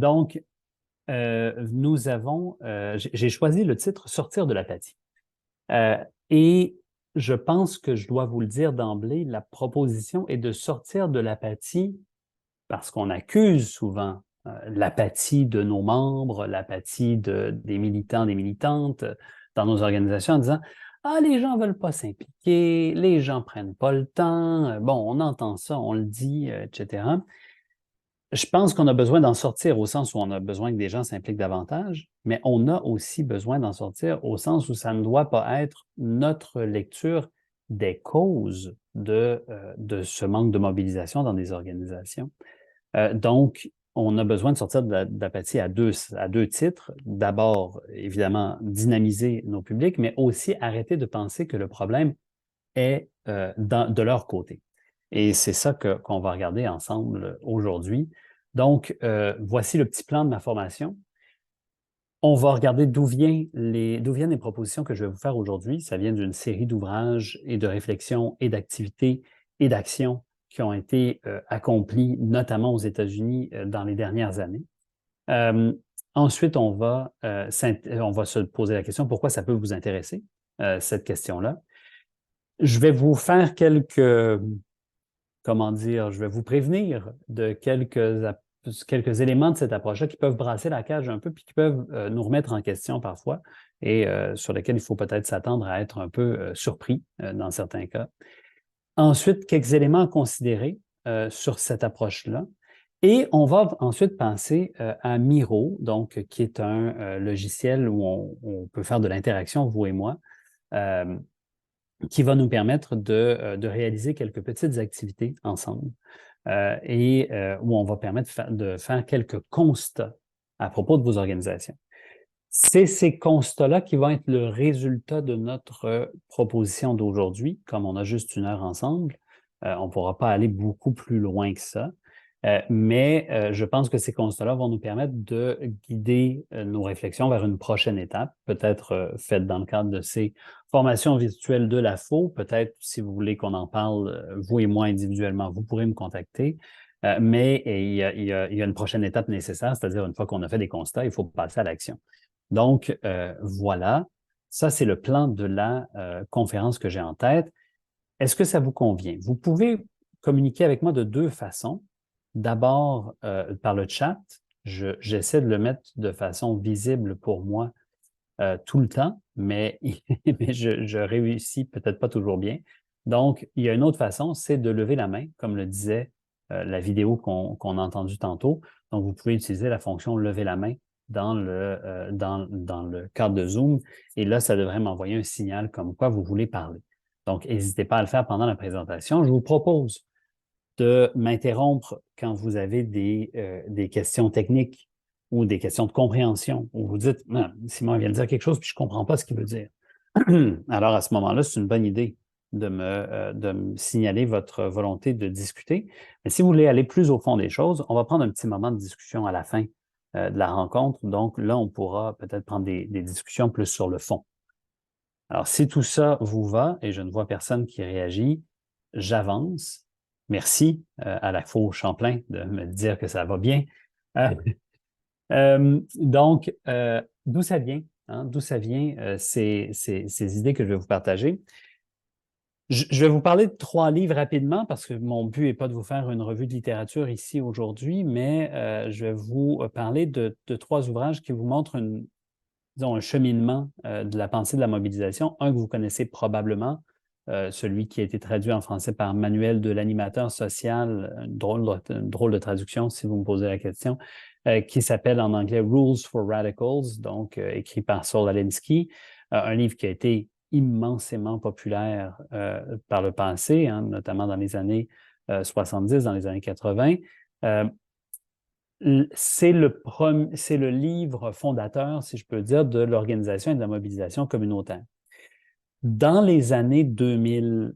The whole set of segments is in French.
Donc, j'ai choisi le titre Sortir de l'apathie. Et je pense que je dois vous le dire d'emblée, la proposition est de sortir de l'apathie parce qu'on accuse souvent l'apathie de nos membres, l'apathie des militants, des militantes dans nos organisations en disant ah, les gens ne veulent pas s'impliquer, les gens ne prennent pas le temps. Bon, on entend ça, on le dit, etc. Je pense qu'on a besoin d'en sortir au sens où on a besoin que des gens s'impliquent davantage, mais on a aussi besoin d'en sortir au sens où ça ne doit pas être notre lecture des causes de ce manque de mobilisation dans des organisations. Donc, on a besoin de sortir d'apathie à deux titres. D'abord, évidemment, dynamiser nos publics, mais aussi arrêter de penser que le problème est de leur côté. Et c'est ça qu'on va regarder ensemble aujourd'hui. Donc, voici le petit plan de ma formation. On va regarder d'où viennent les propositions que je vais vous faire aujourd'hui. Ça vient d'une série d'ouvrages et de réflexions et d'activités et d'actions qui ont été accomplis, notamment aux États-Unis dans les dernières années. Ensuite, on va se poser la question pourquoi ça peut vous intéresser, cette question-là. Je vais vous faire comment dire, je vais vous prévenir de quelques éléments de cette approche-là qui peuvent brasser la cage un peu, puis qui peuvent nous remettre en question parfois, et sur lesquels il faut peut-être s'attendre à être un peu surpris dans certains cas. Ensuite, quelques éléments à considérer sur cette approche-là. Et on va ensuite penser à Miro, donc, qui est un logiciel où on peut faire de l'interaction, vous et moi, qui va nous permettre de réaliser quelques petites activités ensemble où on va permettre de faire quelques constats à propos de vos organisations. C'est ces constats-là qui vont être le résultat de notre proposition d'aujourd'hui. Comme on a juste une heure ensemble, on ne pourra pas aller beaucoup plus loin que ça. Mais je pense que ces constats-là vont nous permettre de guider nos réflexions vers une prochaine étape, peut-être faite dans le cadre de ces formations virtuelles de la FO. Peut-être, si vous voulez qu'on en parle, vous et moi individuellement, vous pourrez me contacter. Mais il y a une prochaine étape nécessaire, c'est-à-dire une fois qu'on a fait des constats, il faut passer à l'action. Donc, voilà, ça c'est le plan de la conférence que j'ai en tête. Est-ce que ça vous convient? Vous pouvez communiquer avec moi de deux façons. D'abord, par le chat, j'essaie de le mettre de façon visible pour moi tout le temps, mais, mais je réussis peut-être pas toujours bien. Donc, il y a une autre façon, c'est de lever la main, comme le disait la vidéo qu'on a entendue tantôt. Donc, vous pouvez utiliser la fonction lever la main dans le cadre de Zoom. Et là, ça devrait m'envoyer un signal comme quoi vous voulez parler. Donc, n'hésitez pas à le faire pendant la présentation. Je vous propose de m'interrompre quand vous avez des questions techniques ou des questions de compréhension, où vous dites ah, Simon vient de dire quelque chose, puis je ne comprends pas ce qu'il veut dire. Alors, à ce moment-là, c'est une bonne idée de me signaler votre volonté de discuter. Mais si vous voulez aller plus au fond des choses, on va prendre un petit moment de discussion à la fin de la rencontre. Donc, là, on pourra peut-être prendre des discussions plus sur le fond. Alors, si tout ça vous va et je ne vois personne qui réagit, j'avance. Merci à la Faux Champlain de me dire que ça va bien. Donc, d'où ça vient? Hein? D'où ça vient ces idées que je vais vous partager? Je vais vous parler de trois livres rapidement parce que mon but n'est pas de vous faire une revue de littérature ici aujourd'hui, mais je vais vous parler de trois ouvrages qui vous montrent disons, un cheminement de la pensée de la mobilisation. Un que vous connaissez probablement, celui qui a été traduit en français par Manuel de l'animateur social, une drôle de traduction si vous me posez la question, qui s'appelle en anglais Rules for Radicals, donc écrit par Saul Alinsky, un livre qui a été immensément populaire par le passé, hein, notamment dans les années 70, dans les années 80. C'est le livre fondateur, si je peux dire, de l'organisation et de la mobilisation communautaire. Dans les années 2000,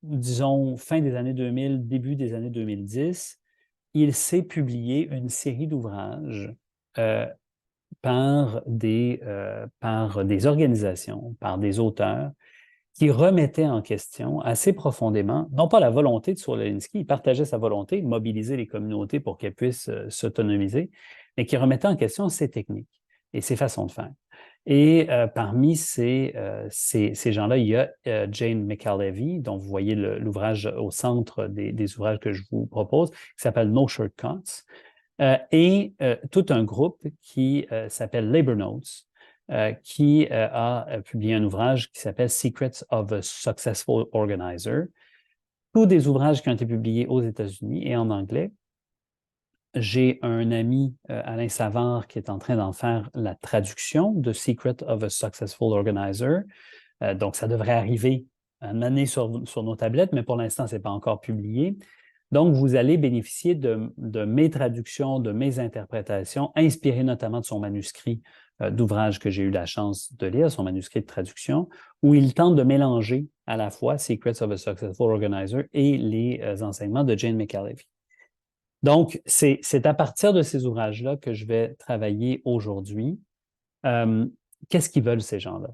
disons fin des années 2000, début des années 2010, il s'est publié une série d'ouvrages par des organisations, par des auteurs qui remettait en question assez profondément, non pas la volonté de Smolinski, il partageait sa volonté de mobiliser les communautés pour qu'elles puissent s'autonomiser, mais qui remettait en question ses techniques et ses façons de faire. Et parmi ces gens-là, il y a Jane McAlevey, dont vous voyez l'ouvrage au centre des ouvrages que je vous propose, qui s'appelle No Shortcuts, et tout un groupe qui s'appelle Labor Notes, qui a publié un ouvrage qui s'appelle Secrets of a Successful Organizer. Tous des ouvrages qui ont été publiés aux États-Unis et en anglais. J'ai un ami, Alain Savard, qui est en train d'en faire la traduction de Secret of a Successful Organizer. Donc, ça devrait arriver une année sur nos tablettes, mais pour l'instant, ce n'est pas encore publié. Donc, vous allez bénéficier de mes traductions, de mes interprétations, inspirées notamment de son manuscrit d'ouvrage que j'ai eu la chance de lire, son manuscrit de traduction, où il tente de mélanger à la fois Secrets of a Successful Organizer et les enseignements de Jane McAlevey. Donc, c'est à partir de ces ouvrages-là que je vais travailler aujourd'hui. Qu'est-ce qu'ils veulent, ces gens-là?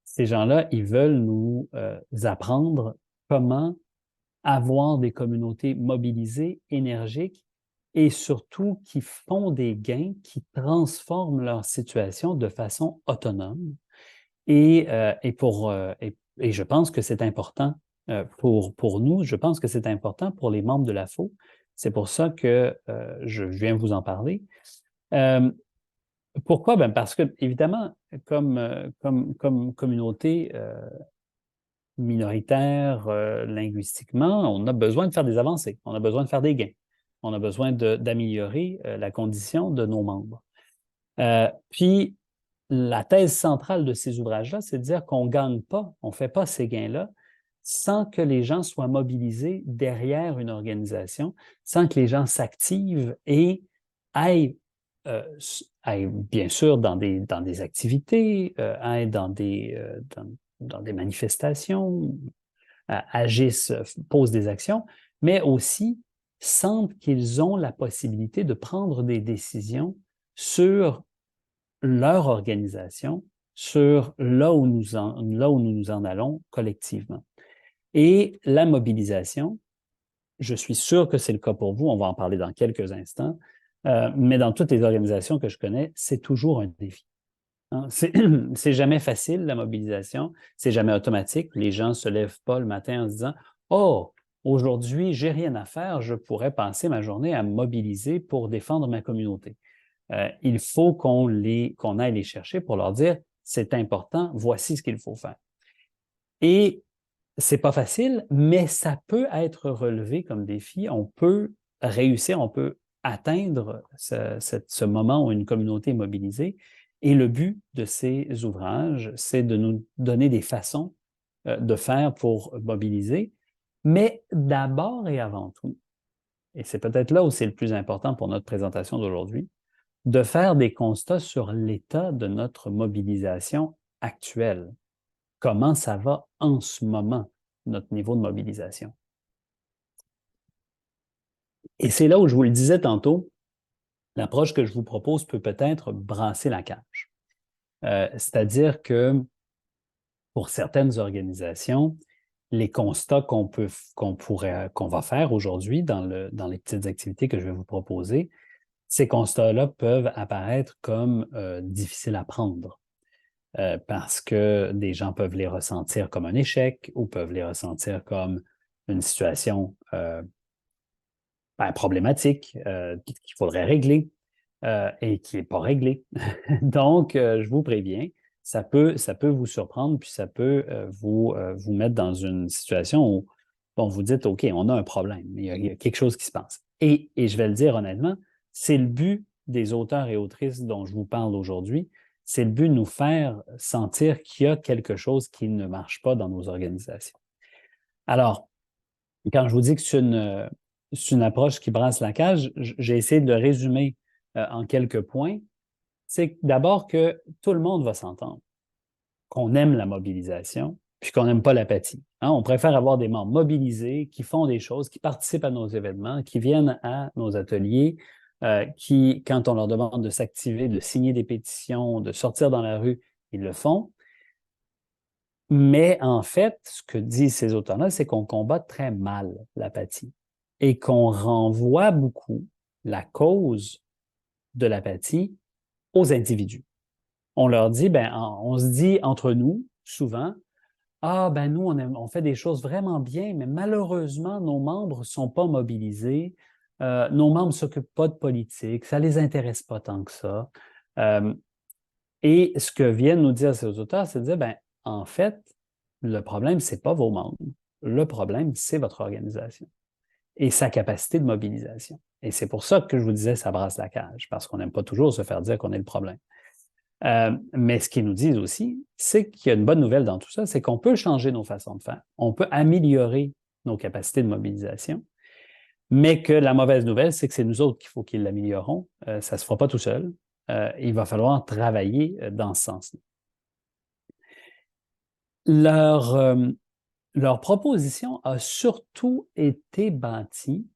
Ces gens-là, ils veulent nous apprendre comment avoir des communautés mobilisées, énergiques et surtout qui font des gains, qui transforment leur situation de façon autonome. Et je pense que c'est important pour nous, je pense que c'est important pour les membres de l'AFO. C'est pour ça que je viens vous en parler. Pourquoi? Ben parce que, évidemment, comme communauté minoritaire linguistiquement, on a besoin de faire des avancées, on a besoin de faire des gains, on a besoin d'améliorer la condition de nos membres. Puis, la thèse centrale de ces ouvrages-là, c'est de dire qu'on ne gagne pas, on ne fait pas ces gains-là sans que les gens soient mobilisés derrière une organisation, sans que les gens s'activent et aillent bien sûr dans des activités, aillent dans des manifestations, agissent, posent des actions, mais aussi sentent qu'ils ont la possibilité de prendre des décisions sur leur organisation, sur là où nous en allons collectivement. Et la mobilisation, je suis sûr que c'est le cas pour vous, on va en parler dans quelques instants, mais dans toutes les organisations que je connais, c'est toujours un défi. Hein? C'est jamais facile, la mobilisation, c'est jamais automatique. Les gens ne se lèvent pas le matin en se disant « Oh, aujourd'hui, j'ai rien à faire, je pourrais passer ma journée à me mobiliser pour défendre ma communauté. » Il faut qu'on aille les chercher pour leur dire « C'est important, voici ce qu'il faut faire. » Et c'est pas facile, mais ça peut être relevé comme défi. On peut réussir, on peut atteindre ce moment où une communauté est mobilisée. Et le but de ces ouvrages, c'est de nous donner des façons de faire pour mobiliser, mais d'abord et avant tout, et c'est peut-être là où c'est le plus important pour notre présentation d'aujourd'hui, de faire des constats sur l'état de notre mobilisation actuelle. Comment ça va en ce moment, notre niveau de mobilisation. Et c'est là où je vous le disais tantôt, l'approche que je vous propose peut peut-être brasser la cage. C'est-à-dire que pour certaines organisations, les constats qu'on va faire aujourd'hui dans les petites activités que je vais vous proposer, ces constats-là peuvent apparaître comme difficiles à prendre. Parce que des gens peuvent les ressentir comme un échec ou peuvent les ressentir comme une situation problématique qu'il faudrait régler et qui n'est pas réglée. Donc, je vous préviens, ça peut vous surprendre, puis ça peut vous mettre dans une situation où bon, vous dites, OK, on a un problème, il y a quelque chose qui se passe. Et je vais le dire honnêtement, c'est le but des auteurs et autrices dont je vous parle aujourd'hui, c'est le but de nous faire sentir qu'il y a quelque chose qui ne marche pas dans nos organisations. Alors, quand je vous dis que c'est une approche qui brasse la cage, j'ai essayé de le résumer en quelques points. C'est d'abord que tout le monde va s'entendre, qu'on aime la mobilisation, puis qu'on n'aime pas l'apathie. Hein? On préfère avoir des membres mobilisés, qui font des choses, qui participent à nos événements, qui viennent à nos ateliers, qui, quand on leur demande de s'activer, de signer des pétitions, de sortir dans la rue, ils le font. Mais en fait, ce que disent ces auteurs-là, c'est qu'on combat très mal l'apathie et qu'on renvoie beaucoup la cause de l'apathie aux individus. On leur dit, on se dit entre nous, souvent, ah, ben nous, on fait des choses vraiment bien, mais malheureusement, nos membres ne sont pas mobilisés, nos membres ne s'occupent pas de politique, ça ne les intéresse pas tant que ça. Et ce que viennent nous dire ces auteurs, c'est de dire, en fait, le problème, ce n'est pas vos membres. Le problème, c'est votre organisation et sa capacité de mobilisation. Et c'est pour ça que je vous disais, ça brasse la cage, parce qu'on n'aime pas toujours se faire dire qu'on est le problème. Mais ce qu'ils nous disent aussi, c'est qu'il y a une bonne nouvelle dans tout ça, c'est qu'on peut changer nos façons de faire, on peut améliorer nos capacités de mobilisation, mais que la mauvaise nouvelle, c'est que c'est nous autres qu'il faut qu'ils l'améliorons. Ça ne se fera pas tout seul. Il va falloir travailler dans ce sens-là. Leur proposition a surtout été bâtie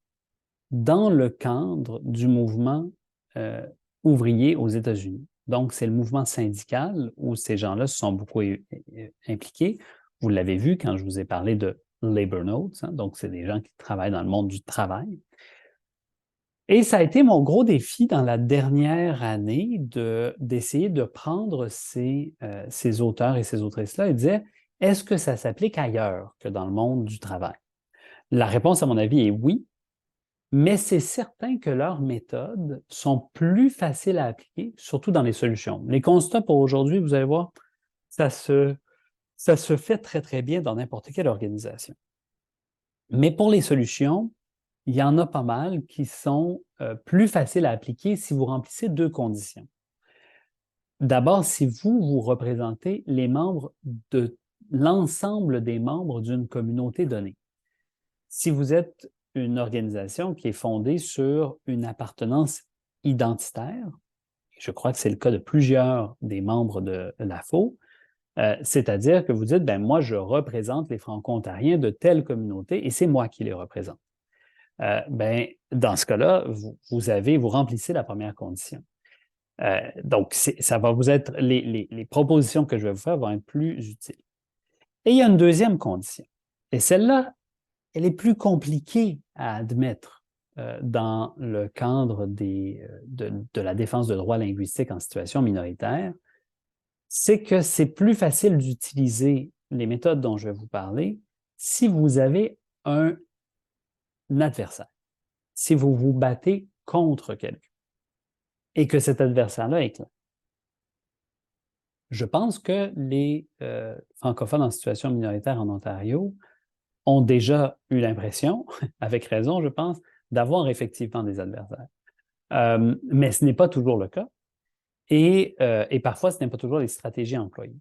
dans le cadre du mouvement ouvrier aux États-Unis. Donc, c'est le mouvement syndical où ces gens-là se sont beaucoup impliqués. Vous l'avez vu quand je vous ai parlé de Labor Notes, hein, donc c'est des gens qui travaillent dans le monde du travail. Et ça a été mon gros défi dans la dernière année d'essayer de prendre ces auteurs et ces autrices-là et de dire, est-ce que ça s'applique ailleurs que dans le monde du travail? La réponse, à mon avis, est oui, mais c'est certain que leurs méthodes sont plus faciles à appliquer, surtout dans les solutions. Les constats pour aujourd'hui, vous allez voir, ça se fait très, très bien dans n'importe quelle organisation. Mais pour les solutions, il y en a pas mal qui sont plus faciles à appliquer si vous remplissez deux conditions. D'abord, si vous représentez les membres de l'ensemble des membres d'une communauté donnée. Si vous êtes une organisation qui est fondée sur une appartenance identitaire, je crois que c'est le cas de plusieurs des membres de l'AFO, c'est-à-dire que vous dites, moi, je représente les Franco-Ontariens de telle communauté et c'est moi qui les représente. Dans ce cas-là, vous remplissez la première condition. Donc, ça va vous être, les propositions que je vais vous faire vont être plus utiles. Et il y a une deuxième condition. Et celle-là, elle est plus compliquée à admettre dans le cadre de la défense de droits linguistiques en situation minoritaire. C'est que c'est plus facile d'utiliser les méthodes dont je vais vous parler si vous avez un adversaire, si vous vous battez contre quelqu'un et que cet adversaire-là est clair. Je pense que les francophones en situation minoritaire en Ontario ont déjà eu l'impression, avec raison, je pense, d'avoir effectivement des adversaires. Mais ce n'est pas toujours le cas. Et parfois, ce n'est pas toujours les stratégies employées.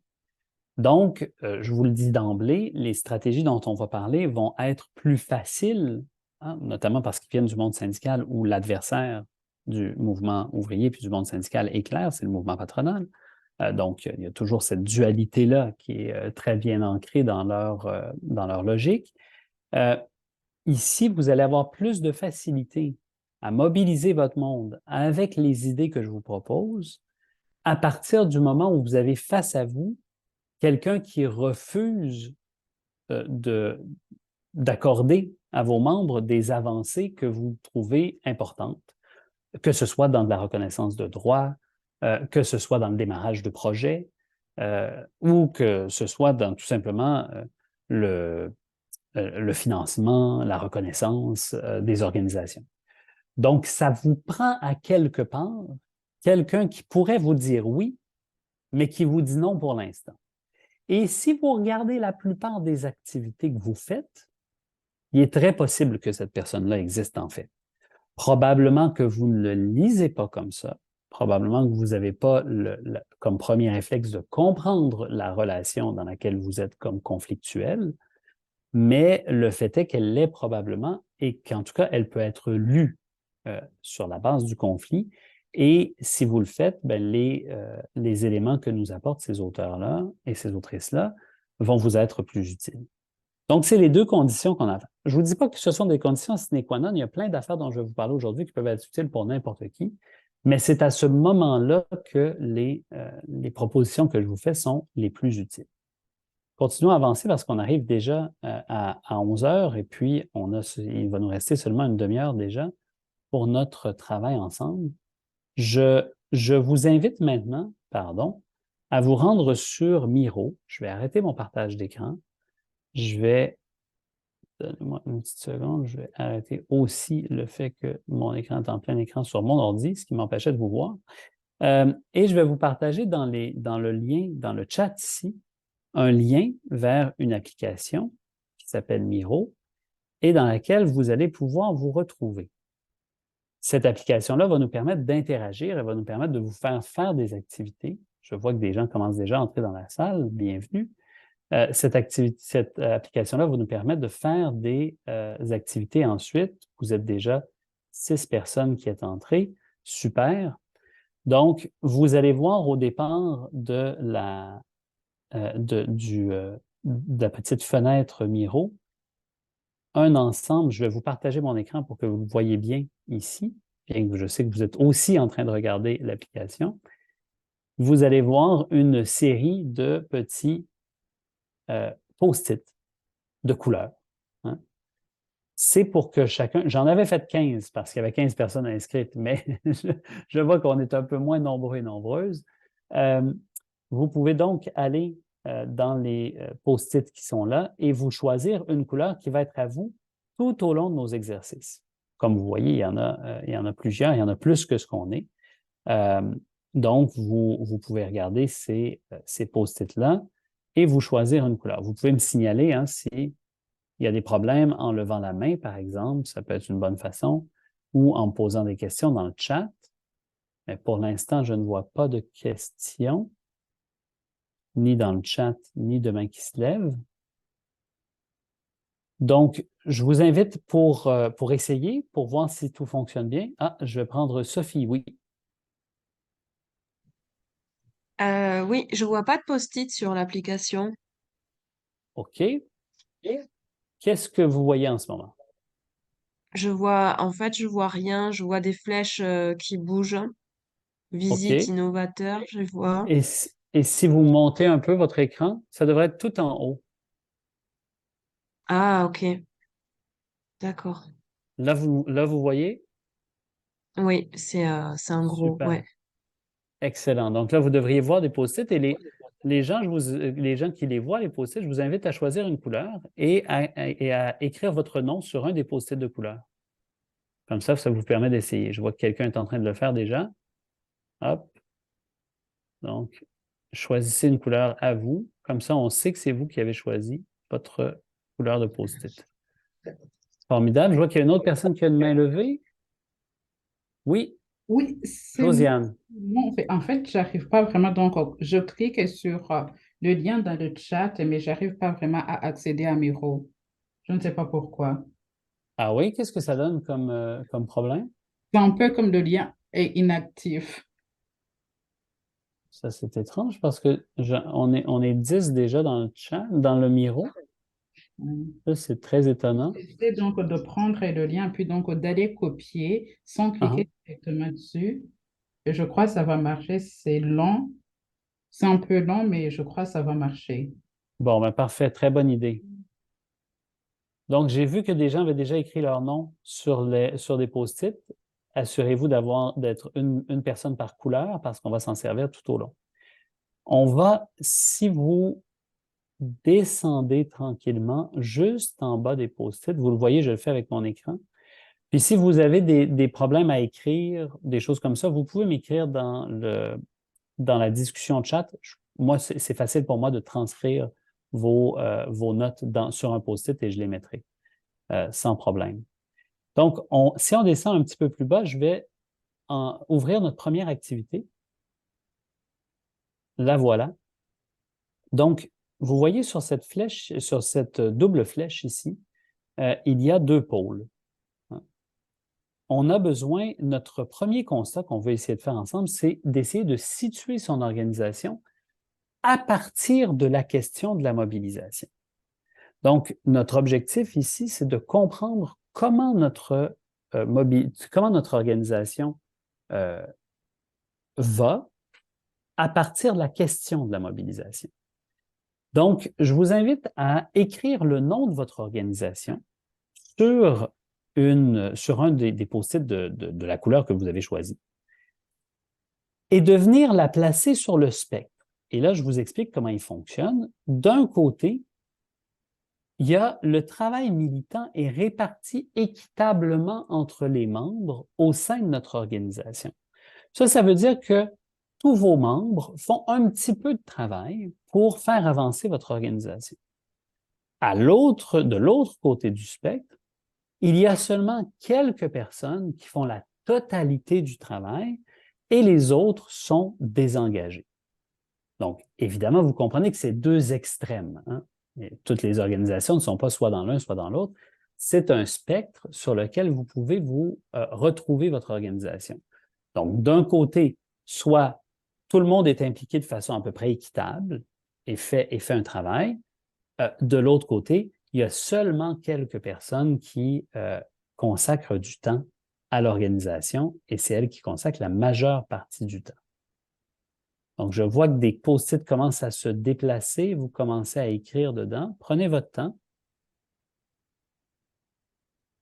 Donc, je vous le dis d'emblée, les stratégies dont on va parler vont être plus faciles, hein, notamment parce qu'ils viennent du monde syndical où l'adversaire du mouvement ouvrier puis du monde syndical est clair, c'est le mouvement patronal. Donc, il y a toujours cette dualité-là qui est très bien ancrée dans leur logique. Ici, vous allez avoir plus de facilité à mobiliser votre monde avec les idées que je vous propose à partir du moment où vous avez face à vous quelqu'un qui refuse d'accorder à vos membres des avancées que vous trouvez importantes, que ce soit dans de la reconnaissance de droits, que ce soit dans le démarrage de projets, ou que ce soit dans tout simplement le financement, la reconnaissance des organisations. Donc, ça vous prend à quelque part quelqu'un qui pourrait vous dire oui, mais qui vous dit non pour l'instant. Et si vous regardez la plupart des activités que vous faites, il est très possible que cette personne-là existe en fait. Probablement que vous ne le lisez pas comme ça. Probablement que vous n'avez pas comme premier réflexe de comprendre la relation dans laquelle vous êtes comme conflictuel, mais le fait est qu'elle l'est probablement et qu'en tout cas, elle peut être lue sur la base du conflit. Et si vous le faites, les éléments que nous apportent ces auteurs-là et ces autrices-là vont vous être plus utiles. Donc, c'est les deux conditions qu'on attend. Je ne vous dis pas que ce sont des conditions sine qua non. Il y a plein d'affaires dont je vais vous parler aujourd'hui qui peuvent être utiles pour n'importe qui, mais c'est à ce moment-là que les propositions que je vous fais sont les plus utiles. Continuons à avancer parce qu'on arrive déjà à 11 heures et puis il va nous rester seulement une demi-heure déjà pour notre travail ensemble. Je vous invite maintenant, à vous rendre sur Miro. Je vais arrêter mon partage d'écran. Donnez-moi une petite seconde, je vais arrêter aussi le fait que mon écran est en plein écran sur mon ordi, ce qui m'empêchait de vous voir. Et je vais vous partager dans le lien, dans le chat ici, un lien vers une application qui s'appelle Miro et dans laquelle vous allez pouvoir vous retrouver. Cette application-là va nous permettre d'interagir, elle va nous permettre de vous faire des activités. Je vois que des gens commencent déjà à entrer dans la salle. Bienvenue. Cette application-là va nous permettre de faire des activités ensuite. Vous êtes déjà 6 personnes qui êtes entrées. Super. Donc, vous allez voir au départ de la petite fenêtre Miro, un ensemble. Je vais vous partager mon écran pour que vous le voyez bien ici, bien que je sais que vous êtes aussi en train de regarder l'application. Vous allez voir une série de petits post-it de couleurs. Hein. C'est pour que chacun, j'en avais fait 15 parce qu'il y avait 15 personnes inscrites, mais je vois qu'on est un peu moins nombreux et nombreuses. Vous pouvez donc aller dans les post-it qui sont là et vous choisir une couleur qui va être à vous tout au long de nos exercices. Comme vous voyez, il y en a plusieurs, il y en a plus que ce qu'on est. Donc, vous pouvez regarder ces post-it-là et vous choisir une couleur. Vous pouvez me signaler s'il y a des problèmes en levant la main, par exemple, ça peut être une bonne façon, ou en me posant des questions dans le chat. Mais pour l'instant, je ne vois pas de questions, ni dans le chat, ni de main qui se lève. Donc, je vous invite pour essayer, pour voir si tout fonctionne bien. Ah, je vais prendre Sophie, oui. Oui, je vois pas de post-it sur l'application. OK. Qu'est-ce que vous voyez en ce moment? Je vois rien. Je vois des flèches qui bougent. Visite OK. innovateur, je vois. Et si vous montez un peu votre écran, ça devrait être tout en haut. Ah, ok, d'accord. Là, vous voyez? Oui, c'est un gros, Super. ouais. Excellent. Donc là, vous devriez voir des post-it et les gens, les gens qui les voient, les post-it, je vous invite à choisir une couleur et à écrire votre nom sur un des post-it de couleur. Comme ça vous permet d'essayer. Je vois que quelqu'un est en train de le faire déjà. Hop. Donc, choisissez une couleur à vous. Comme ça, on sait que c'est vous qui avez choisi votre couleur de post-it. Formidable. Je vois qu'il y a une autre personne qui a une main levée. Oui, Oui, c'est moi. Josiane. En fait, j'arrive pas vraiment. Donc, je clique sur le lien dans le chat, mais j'arrive pas vraiment à accéder à Miro. Je ne sais pas pourquoi. Ah oui, qu'est-ce que ça donne comme problème? C'est un peu comme le lien est inactif. Ça, c'est étrange parce que on est 10 déjà dans le chat, dans le Miro. Ça, c'est très étonnant. J'essaie donc de prendre le lien, puis donc d'aller copier sans Ah, cliquer directement dessus. Et je crois que ça va marcher. C'est lent. C'est un peu lent, mais je crois que ça va marcher. bon, ben parfait, très bonne idée. Donc, j'ai vu que des gens avaient déjà écrit leur nom sur des post-it. Assurez-vous d'être une personne par couleur parce qu'on va s'en servir tout au long. Si vous descendez tranquillement juste en bas des post-it, vous le voyez, je le fais avec mon écran. Puis si vous avez des problèmes à écrire, des choses comme ça, vous pouvez m'écrire dans la discussion chat. Moi, c'est facile pour moi de transcrire vos notes sur un post-it et je les mettrai sans problème. Donc, si on descend un petit peu plus bas, je vais ouvrir notre première activité. La voilà. Donc, vous voyez sur cette flèche, sur cette double flèche ici, il y a deux pôles. On a besoin, notre premier constat qu'on veut essayer de faire ensemble, c'est d'essayer de situer son organisation à partir de la question de la mobilisation. Donc, notre objectif ici, c'est de comprendre comment notre organisation va à partir de la question de la mobilisation. Donc, je vous invite à écrire le nom de votre organisation sur, sur un des post-it de la couleur que vous avez choisie et de venir la placer sur le spectre. Et là, je vous explique comment il fonctionne. D'un côté, il y a le travail militant est réparti équitablement entre les membres au sein de notre organisation. Ça veut dire que tous vos membres font un petit peu de travail pour faire avancer votre organisation. De l'autre côté du spectre, il y a seulement quelques personnes qui font la totalité du travail et les autres sont désengagés. Donc, évidemment, vous comprenez que c'est deux extrêmes, hein? Et toutes les organisations ne sont pas soit dans l'un, soit dans l'autre. C'est un spectre sur lequel vous pouvez vous retrouver votre organisation. Donc, d'un côté, soit tout le monde est impliqué de façon à peu près équitable et fait un travail. De l'autre côté, il y a seulement quelques personnes qui consacrent du temps à l'organisation et c'est elles qui consacrent la majeure partie du temps. Donc, je vois que des post-it commencent à se déplacer, vous commencez à écrire dedans. Prenez votre temps.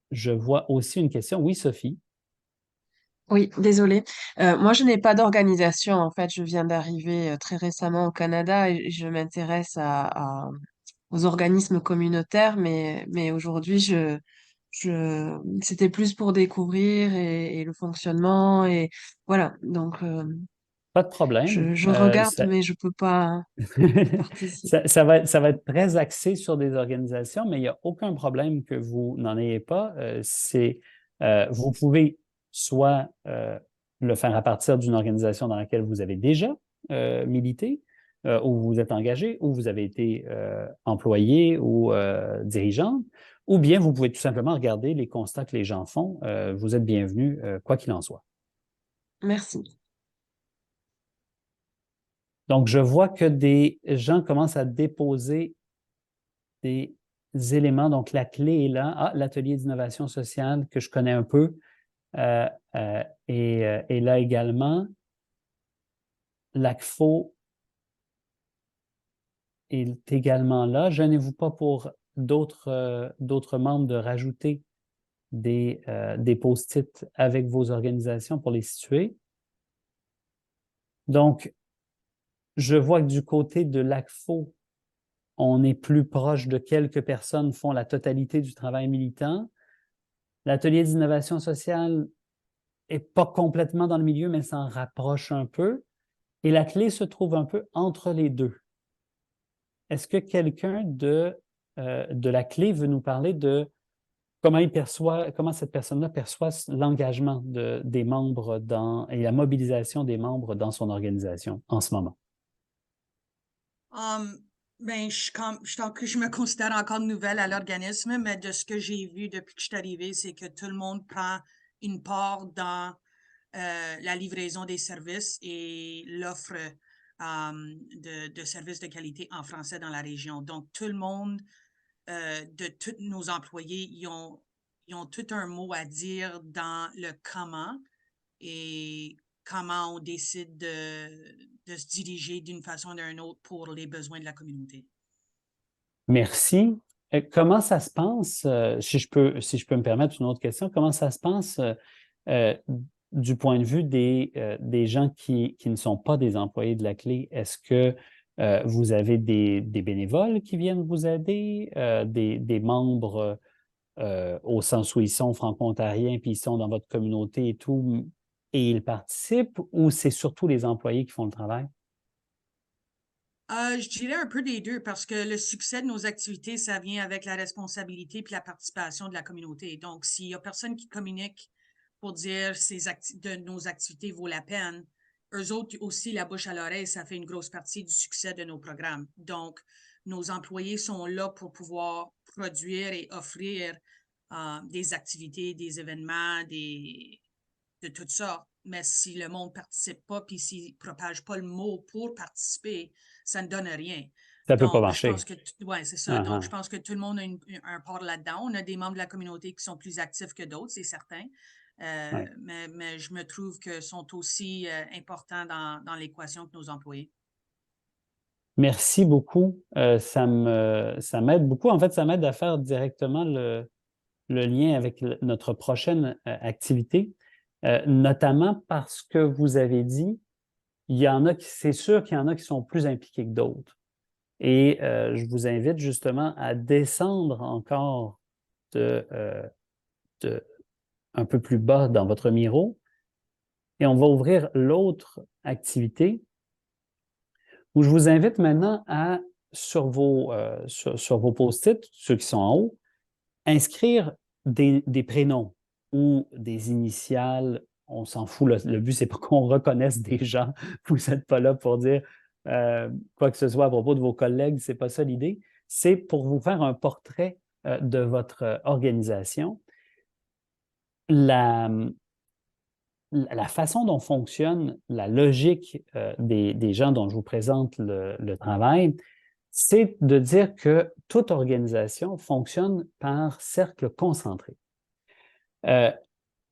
Je vois aussi une question. Oui, Sophie. Oui, désolée. Moi, je n'ai pas d'organisation. En fait, je viens d'arriver très récemment au Canada et je m'intéresse aux organismes communautaires, mais aujourd'hui, c'était plus pour découvrir et le fonctionnement et voilà. Donc, Pas de problème. je regarde, mais je peux pas participer. Ça va être très axé sur des organisations, mais il n'y a aucun problème que vous n'en ayez pas. Vous pouvez soit le faire à partir d'une organisation dans laquelle vous avez déjà milité, où vous êtes engagé, où vous avez été employé ou dirigeant, ou bien vous pouvez tout simplement regarder les constats que les gens font. Vous êtes bienvenu, quoi qu'il en soit. Merci. Donc, je vois que des gens commencent à déposer des éléments. Donc, la clé est là. Ah, l'atelier d'innovation sociale que je connais un peu est là également. L'ACFO est également là. Gênez-vous pas pour d'autres membres de rajouter des post-it avec vos organisations pour les situer. Donc, je vois que du côté de l'ACFO, on est plus proche de quelques personnes font la totalité du travail militant. L'atelier d'innovation sociale n'est pas complètement dans le milieu, mais s'en rapproche un peu. Et la clé se trouve un peu entre les deux. Est-ce que quelqu'un de la clé veut nous parler de comment cette personne-là perçoit l'engagement des membres et la mobilisation des membres dans son organisation en ce moment? Ben, je me considère encore nouvelle à l'organisme, mais de ce que j'ai vu depuis que je suis arrivée, c'est que tout le monde prend une part dans la livraison des services et l'offre de services de qualité en français dans la région. Donc, tout le monde, de tous nos employés, ils ont tout un mot à dire dans le comment et comment on décide de se diriger d'une façon ou d'une autre pour les besoins de la communauté. Merci. Comment ça se passe, si je peux me permettre une autre question, comment ça se passe euh, du point de vue des gens qui ne sont pas des employés de la clé? Est-ce que vous avez des bénévoles qui viennent vous aider, des membres au sens où ils sont franco-ontariens puis ils sont dans votre communauté et tout, et ils participent, ou c'est surtout les employés qui font le travail? Je dirais un peu des deux parce que le succès de nos activités, ça vient avec la responsabilité puis la participation de la communauté. Donc, s'il y a personne qui communique pour dire de nos activités vaut la peine, eux autres aussi, la bouche à l'oreille, ça fait une grosse partie du succès de nos programmes. Donc, nos employés sont là pour pouvoir produire et offrir des activités, des événements, de toutes sortes. Mais si le monde ne participe pas, puis s'il ne propage pas le mot pour participer, ça ne donne rien. Ça ne peut pas Donc, je pense marcher. que, ouais, c'est ça. Ah, Donc, ah. je pense que tout le monde a un part là-dedans. On a des membres de la communauté qui sont plus actifs que d'autres, c'est certain. Ouais. Mais je me trouve qu'ils sont aussi importants dans l'équation que nos employés. Merci beaucoup. Ça m'aide beaucoup. En fait, ça m'aide à faire directement le lien avec notre prochaine activité, notamment parce que vous avez dit, il y en a qui, c'est sûr qu'il y en a qui sont plus impliqués que d'autres. Et je vous invite justement à descendre encore de, de un peu plus bas dans votre Miro et on va ouvrir l'autre activité où je vous invite maintenant à, sur vos post-it, ceux qui sont en haut, inscrire des prénoms ou des initiales. On s'en fout. Le but, c'est pas qu'on reconnaisse des gens. Vous n'êtes pas là pour dire quoi que ce soit à propos de vos collègues. C'est pas ça l'idée. C'est pour vous faire un portrait de votre organisation. La, la façon dont fonctionne la logique des gens dont je vous présente le travail, c'est de dire que toute organisation fonctionne par cercle concentré. Euh,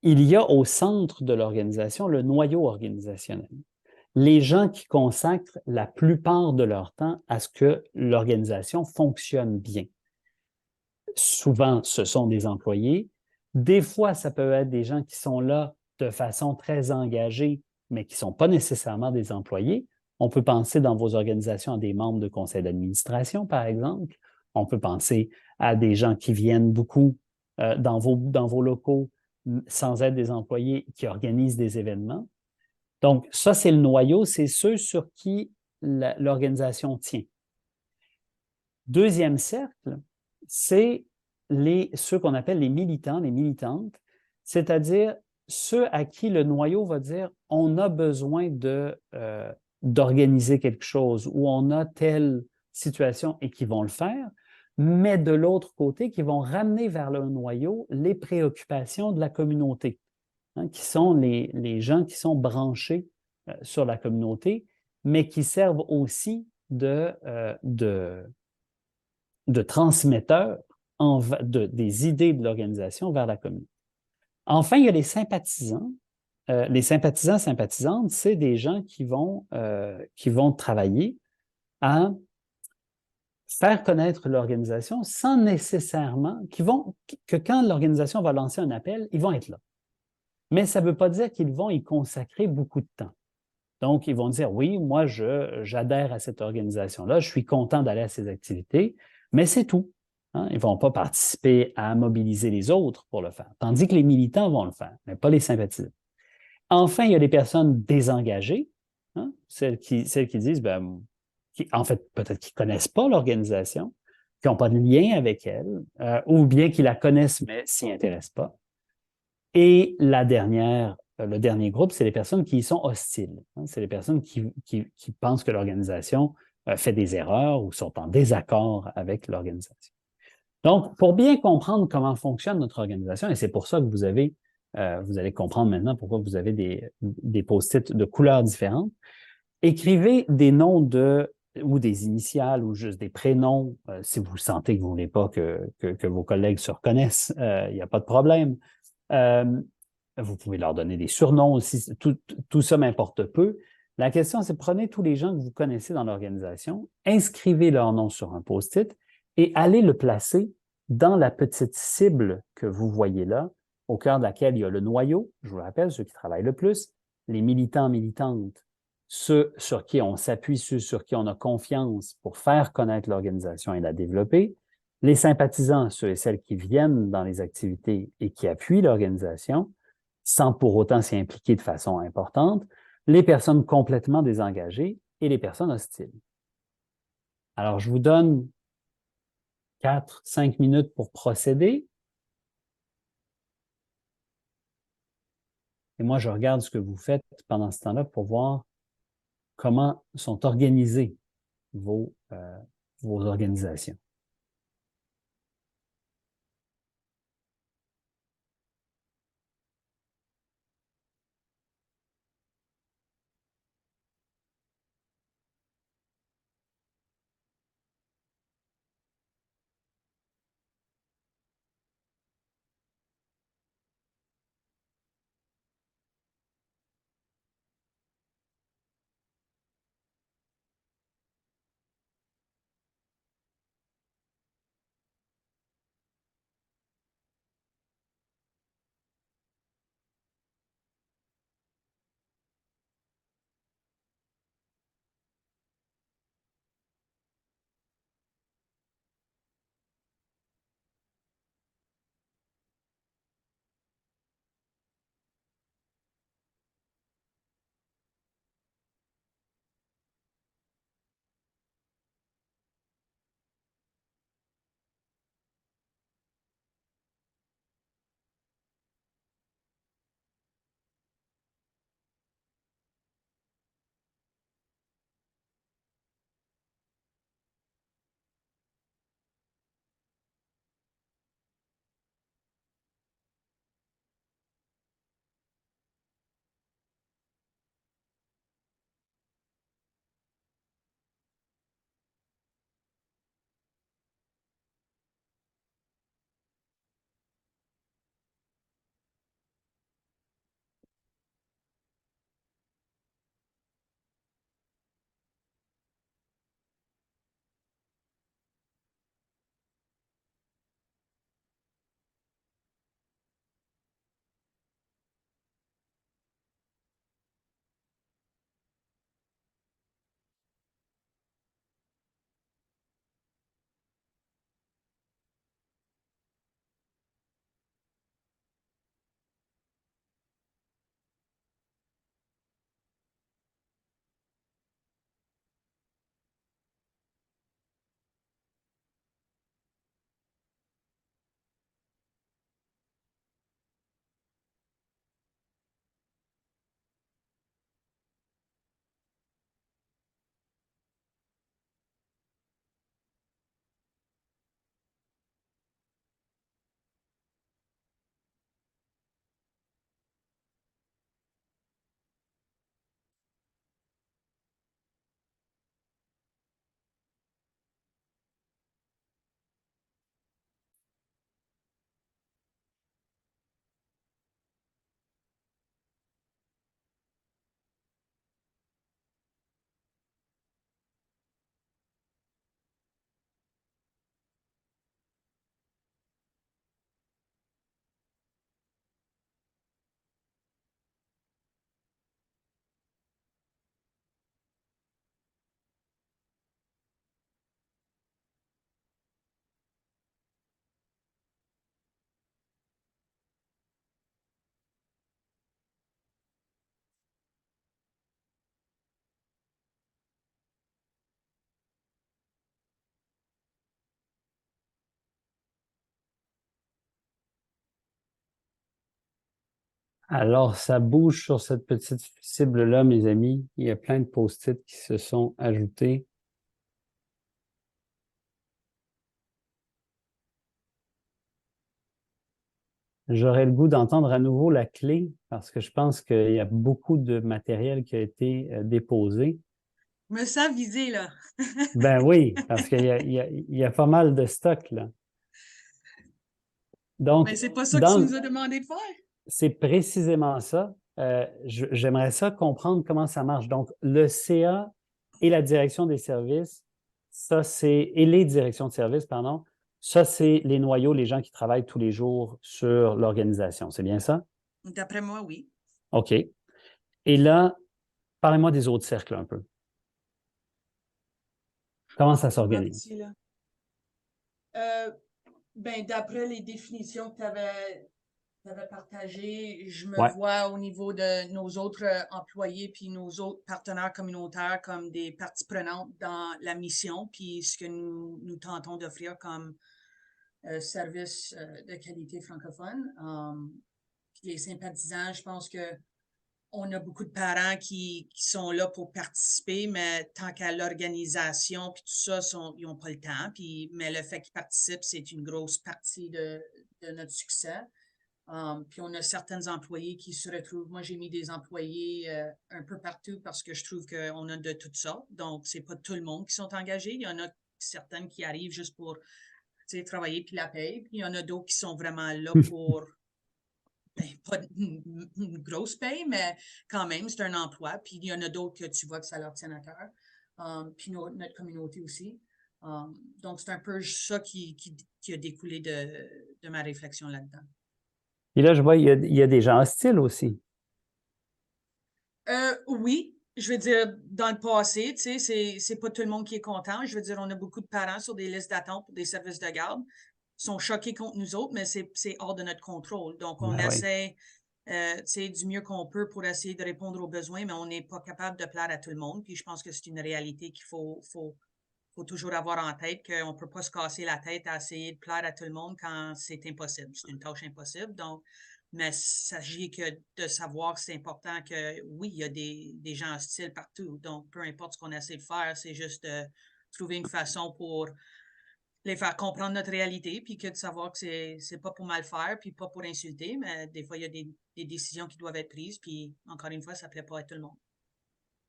il y a au centre de l'organisation le noyau organisationnel. Les gens qui consacrent la plupart de leur temps à ce que l'organisation fonctionne bien. Souvent, ce sont des employés. Des fois, ça peut être des gens qui sont là de façon très engagée, mais qui ne sont pas nécessairement des employés. On peut penser dans vos organisations à des membres de conseil d'administration, par exemple. On peut penser à des gens qui viennent beaucoup dans vos locaux sans être des employés qui organisent des événements. Donc, ça, c'est le noyau, c'est ceux sur qui l'organisation tient. Deuxième cercle, c'est ceux qu'on appelle les militants, les militantes, c'est-à-dire ceux à qui le noyau va dire on a besoin d'organiser quelque chose ou on a telle situation et qui vont le faire, mais de l'autre côté, qui vont ramener vers le noyau les préoccupations de la communauté, hein, qui sont les gens qui sont branchés sur la communauté, mais qui servent aussi de transmetteurs des idées de l'organisation vers la communauté. Enfin, il y a les sympathisants. Les sympathisants, sympathisantes, c'est des gens qui vont travailler à faire connaître l'organisation sans nécessairement, que quand l'organisation va lancer un appel, ils vont être là. Mais ça ne veut pas dire qu'ils vont y consacrer beaucoup de temps. Donc, ils vont dire, oui, moi, j'adhère à cette organisation-là, je suis content d'aller à ces activités, mais c'est tout. Hein? Ils ne vont pas participer à mobiliser les autres pour le faire, tandis que les militants vont le faire, mais pas les sympathisants. Enfin, il y a des personnes désengagées, hein? Celles qui disent, ben, en fait, peut-être qu'ils ne connaissent pas l'organisation, qui n'ont pas de lien avec elle, ou bien qui la connaissent, mais s'y intéressent pas. Et le dernier groupe, c'est les personnes qui y sont hostiles. Hein. C'est les personnes qui pensent que l'organisation fait des erreurs ou sont en désaccord avec l'organisation. Donc, pour bien comprendre comment fonctionne notre organisation, et c'est pour ça que vous allez comprendre maintenant pourquoi vous avez des post-it de couleurs différentes, écrivez des noms ou des initiales ou juste des prénoms. Si vous sentez que vous ne voulez pas que vos collègues se reconnaissent, il n'y a pas de problème. Euh, vous pouvez leur donner des surnoms aussi. Tout ça m'importe peu. La question, c'est prenez tous les gens que vous connaissez dans l'organisation, inscrivez leur nom sur un post-it et allez le placer dans la petite cible que vous voyez là, au cœur de laquelle il y a le noyau, je vous le rappelle, ceux qui travaillent le plus, les militants, militantes, ceux sur qui on s'appuie, ceux sur qui on a confiance pour faire connaître l'organisation et la développer, les sympathisants, ceux et celles qui viennent dans les activités et qui appuient l'organisation, sans pour autant s'y impliquer de façon importante, les personnes complètement désengagées et les personnes hostiles. Alors, je vous donne 4-5 minutes pour procéder. Et moi, je regarde ce que vous faites pendant ce temps-là pour voir comment sont organisées vos organisations. Alors, ça bouge sur cette petite cible-là, mes amis. Il y a plein de post-it qui se sont ajoutés. J'aurais le goût d'entendre à nouveau la clé parce que je pense qu'il y a beaucoup de matériel qui a été déposé. Je me sens visée, là. Ben oui, parce qu'il y a pas mal de stock, là. Donc, Mais c'est pas ça que tu nous as demandé de faire. c'est précisément ça. J'aimerais ça comprendre comment ça marche. Donc, le CA et la direction des services, et les directions de services, pardon, ça, c'est les noyaux, les gens qui travaillent tous les jours sur l'organisation. C'est bien ça? D'après moi, oui. OK. Et là, parlez-moi des autres cercles un peu. Comment ça s'organise? Ben, d'après les définitions que tu avais partagées, je me Ouais. vois au niveau de nos autres employés puis nos autres partenaires communautaires comme des parties prenantes dans la mission puis ce que nous tentons d'offrir comme service de qualité francophone. Puis les sympathisants, je pense que on a beaucoup de parents qui sont là pour participer, mais tant qu'à l'organisation, puis tout ça, ils n'ont pas le temps. Mais le fait qu'ils participent, c'est une grosse partie de notre succès. Puis on a certains employés qui se retrouvent. Moi, j'ai mis des employés un peu partout parce que je trouve qu'on a de toutes sortes. Donc, c'est pas tout le monde qui sont engagés. Il y en a certaines qui arrivent juste pour travailler puis la paye. Puis il y en a d'autres qui sont vraiment là pour pas une grosse paye, mais quand même, c'est un emploi. Puis il y en a d'autres que tu vois que ça leur tient à cœur. Puis notre communauté aussi. Donc, c'est un peu ça qui a découlé de ma réflexion là-dedans. Et là, je vois, il y a des gens hostiles aussi. Oui, je veux dire, dans le passé, tu sais, c'est pas tout le monde qui est content. Je veux dire, on a beaucoup de parents sur des listes d'attente pour des services de garde. Ils sont choqués contre nous autres, mais c'est hors de notre contrôle. Donc, on essaie du mieux qu'on peut pour essayer de répondre aux besoins, mais on n'est pas capable de plaire à tout le monde. Puis je pense que c'est une réalité qu'il faut toujours avoir en tête, qu'on ne peut pas se casser la tête à essayer de plaire à tout le monde quand c'est impossible. C'est une tâche impossible. Donc, mais il s'agit que de savoir que c'est important que, oui, il y a des gens hostiles partout. Donc, peu importe ce qu'on essaie de faire, c'est juste de trouver une façon pour les faire comprendre notre réalité, puis que de savoir que c'est pas pour mal faire, puis pas pour insulter, mais des fois, il y a des décisions qui doivent être prises, puis encore une fois, ça ne plaît pas à tout le monde.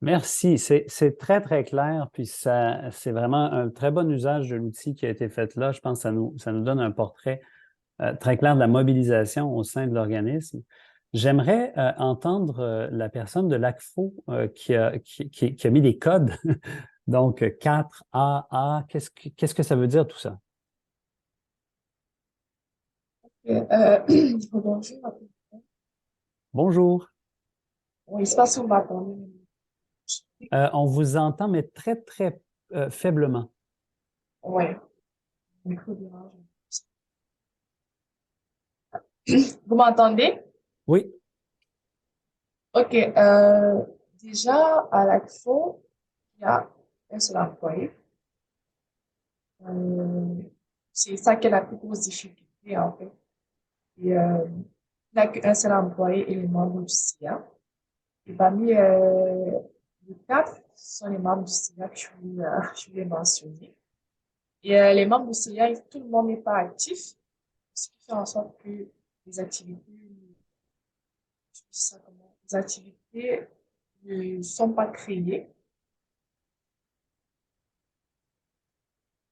Merci. C'est très, très clair, puis c'est vraiment un très bon usage de l'outil qui a été fait là. Je pense que ça nous donne un portrait très clair de la mobilisation au sein de l'organisme. J'aimerais entendre la personne de l'ACFO qui a mis des codes. Donc, 4AA, qu'est-ce que ça veut dire tout ça? Bonjour. Bonjour. Oui, c'est pas sur ma tournée. On vous entend, mais très, très faiblement. Oui. Vous m'entendez? Oui. OK. Déjà, à l'ACFO, il y a un seul employé. C'est ça qui est la plus grosse difficulté, en fait. Et, il n'y a qu'un seul employé et les membres du CIA. Et parmi les quatre sont les membres du CIA que je voulais mentionner. Et les membres du CIA, tout le monde n'est pas actif, ce qui fait en sorte que les activités, les activités ne sont pas créées.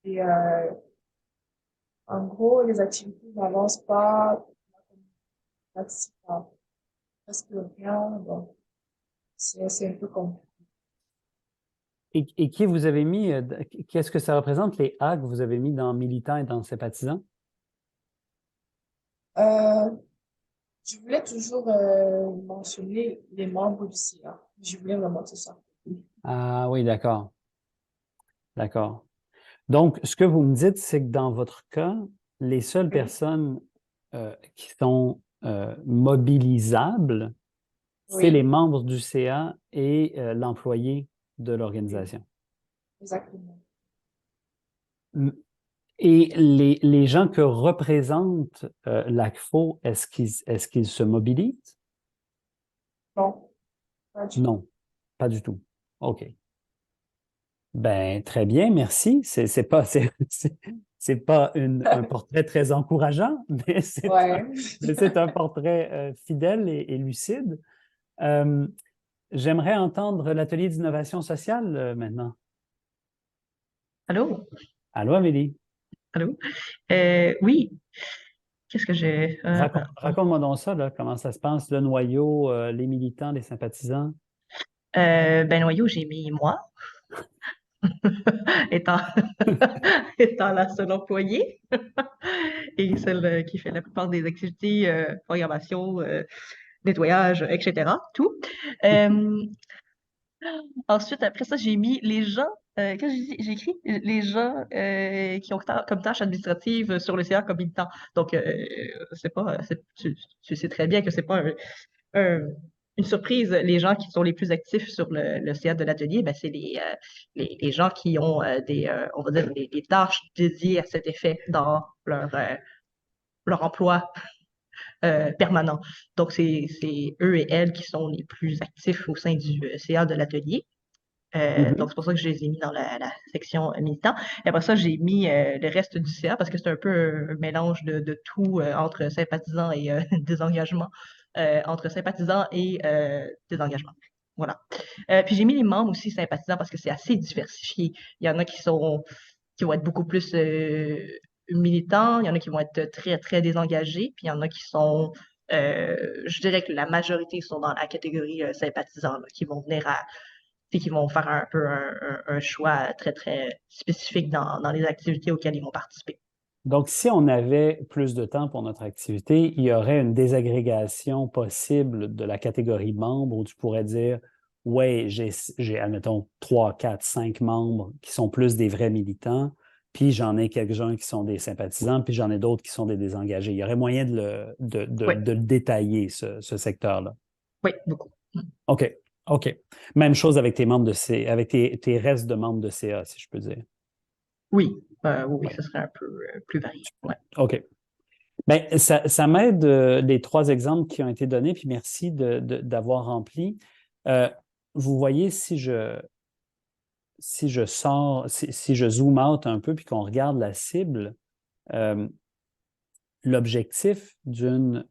Et en gros, les activités n'avancent pas, participe à presque rien, donc c'est un peu compliqué. Et qui vous avez mis, qu'est-ce que ça représente, les A que vous avez mis dans militants et dans sympathisants? Je voulais toujours mentionner les membres du CIA. Je voulais remonter ça. Ah oui, d'accord. D'accord. Donc, ce que vous me dites, c'est que dans votre cas, les seules personnes qui sont mobilisables, c'est les membres du CA et l'employé de l'organisation. Exactement. Et les gens que représente l'ACFO, est-ce qu'ils se mobilisent? Non, pas du tout. Non, pas du tout. OK. Ben, très bien, merci. C'est pas, c'est pas un portrait très encourageant, mais Ouais. c'est un portrait fidèle et lucide. Euh, J'aimerais entendre l'atelier d'innovation sociale maintenant. Allô? Allô, Amélie? Allô? Oui, qu'est-ce que j'ai... Raconte-moi donc ça, là, comment ça se passe, le noyau, les militants, les sympathisants. ben, noyau, j'ai mis moi, étant, étant la seule employée et celle qui fait la plupart des activités, programmation, nettoyage, etc. Tout. Euh, Ensuite, après ça, j'ai mis les gens, qu'est-ce que j'ai écrit? Les gens qui ont comme tâche administrative sur le CA comme militants. Donc, c'est pas, tu sais très bien que c'est pas un- une surprise. Les gens qui sont les plus actifs sur le CA de l'atelier, ben, c'est les gens qui ont on va dire, des tâches dédiées à cet effet dans leur emploi permanent. Donc, c'est eux et elles qui sont les plus actifs au sein du CA de l'atelier. Donc, Mhm. c'est pour ça que je les ai mis dans la section militant. Et après ça, j'ai mis le reste du CA parce que c'est un peu un mélange de tout entre sympathisants et désengagement, entre sympathisants et désengagement. Voilà. Puis j'ai mis les membres aussi sympathisants parce que c'est assez diversifié. Il y en a qui vont être beaucoup plus militants, il y en a qui vont être très, très désengagés, puis il y en a qui sont, je dirais que la majorité sont dans la catégorie sympathisants, là, qui vont venir qui vont faire un peu un choix très, très spécifique dans les activités auxquelles ils vont participer. Donc, si on avait plus de temps pour notre activité, il y aurait une désagrégation possible de la catégorie membre où tu pourrais dire, ouais, admettons, 3, 4, 5 membres qui sont plus des vrais militants, puis j'en ai quelques-uns qui sont des sympathisants, puis j'en ai d'autres qui sont des désengagés. Il y aurait moyen Oui, de le détailler, ce secteur-là. oui, beaucoup. OK, OK. Même chose avec tes membres avec tes restes de membres de CA, si je peux dire. Oui, oui, Oui. ce serait un peu plus varié. Ouais. OK. Bien, ça m'aide, les trois exemples qui ont été donnés, puis merci d'avoir rempli. Vous voyez, si je zoome out un peu, puis qu'on regarde la cible, l'objectif d'une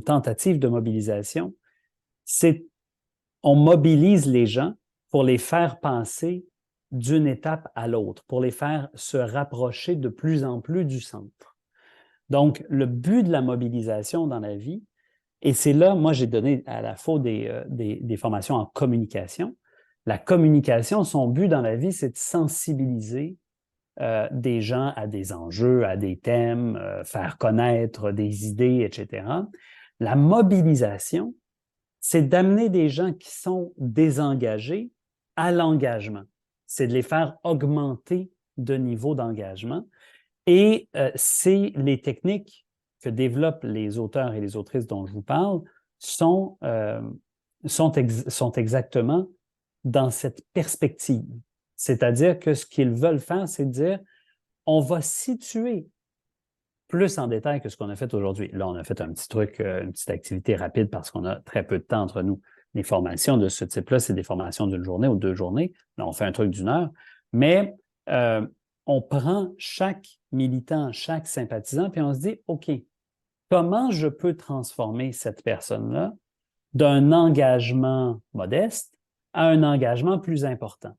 tentative de mobilisation, c'est on mobilise les gens pour les faire penser d'une étape à l'autre, pour les faire se rapprocher de plus en plus du centre. Donc, le but de la mobilisation dans la vie, et c'est là, moi, j'ai donné à la fois des formations en communication. La communication, son but dans la vie, c'est de sensibiliser des gens à des enjeux, à des thèmes, faire connaître des idées, etc. La mobilisation, c'est d'amener des gens qui sont désengagés à l'engagement. C'est de les faire augmenter de niveau d'engagement. Et c'est les techniques que développent les auteurs et les autrices dont je vous parle sont exactement dans cette perspective. C'est-à-dire que ce qu'ils veulent faire, c'est dire, on va situer plus en détail que ce qu'on a fait aujourd'hui. Là, on a fait un petit truc, une petite activité rapide parce qu'on a très peu de temps entre nous. Les formations de ce type-là, c'est des formations d'une journée ou 2 journées. Là, on fait un truc d'une heure. Mais on prend chaque militant, chaque sympathisant, puis on se dit, OK, comment je peux transformer cette personne-là d'un engagement modeste à un engagement plus important?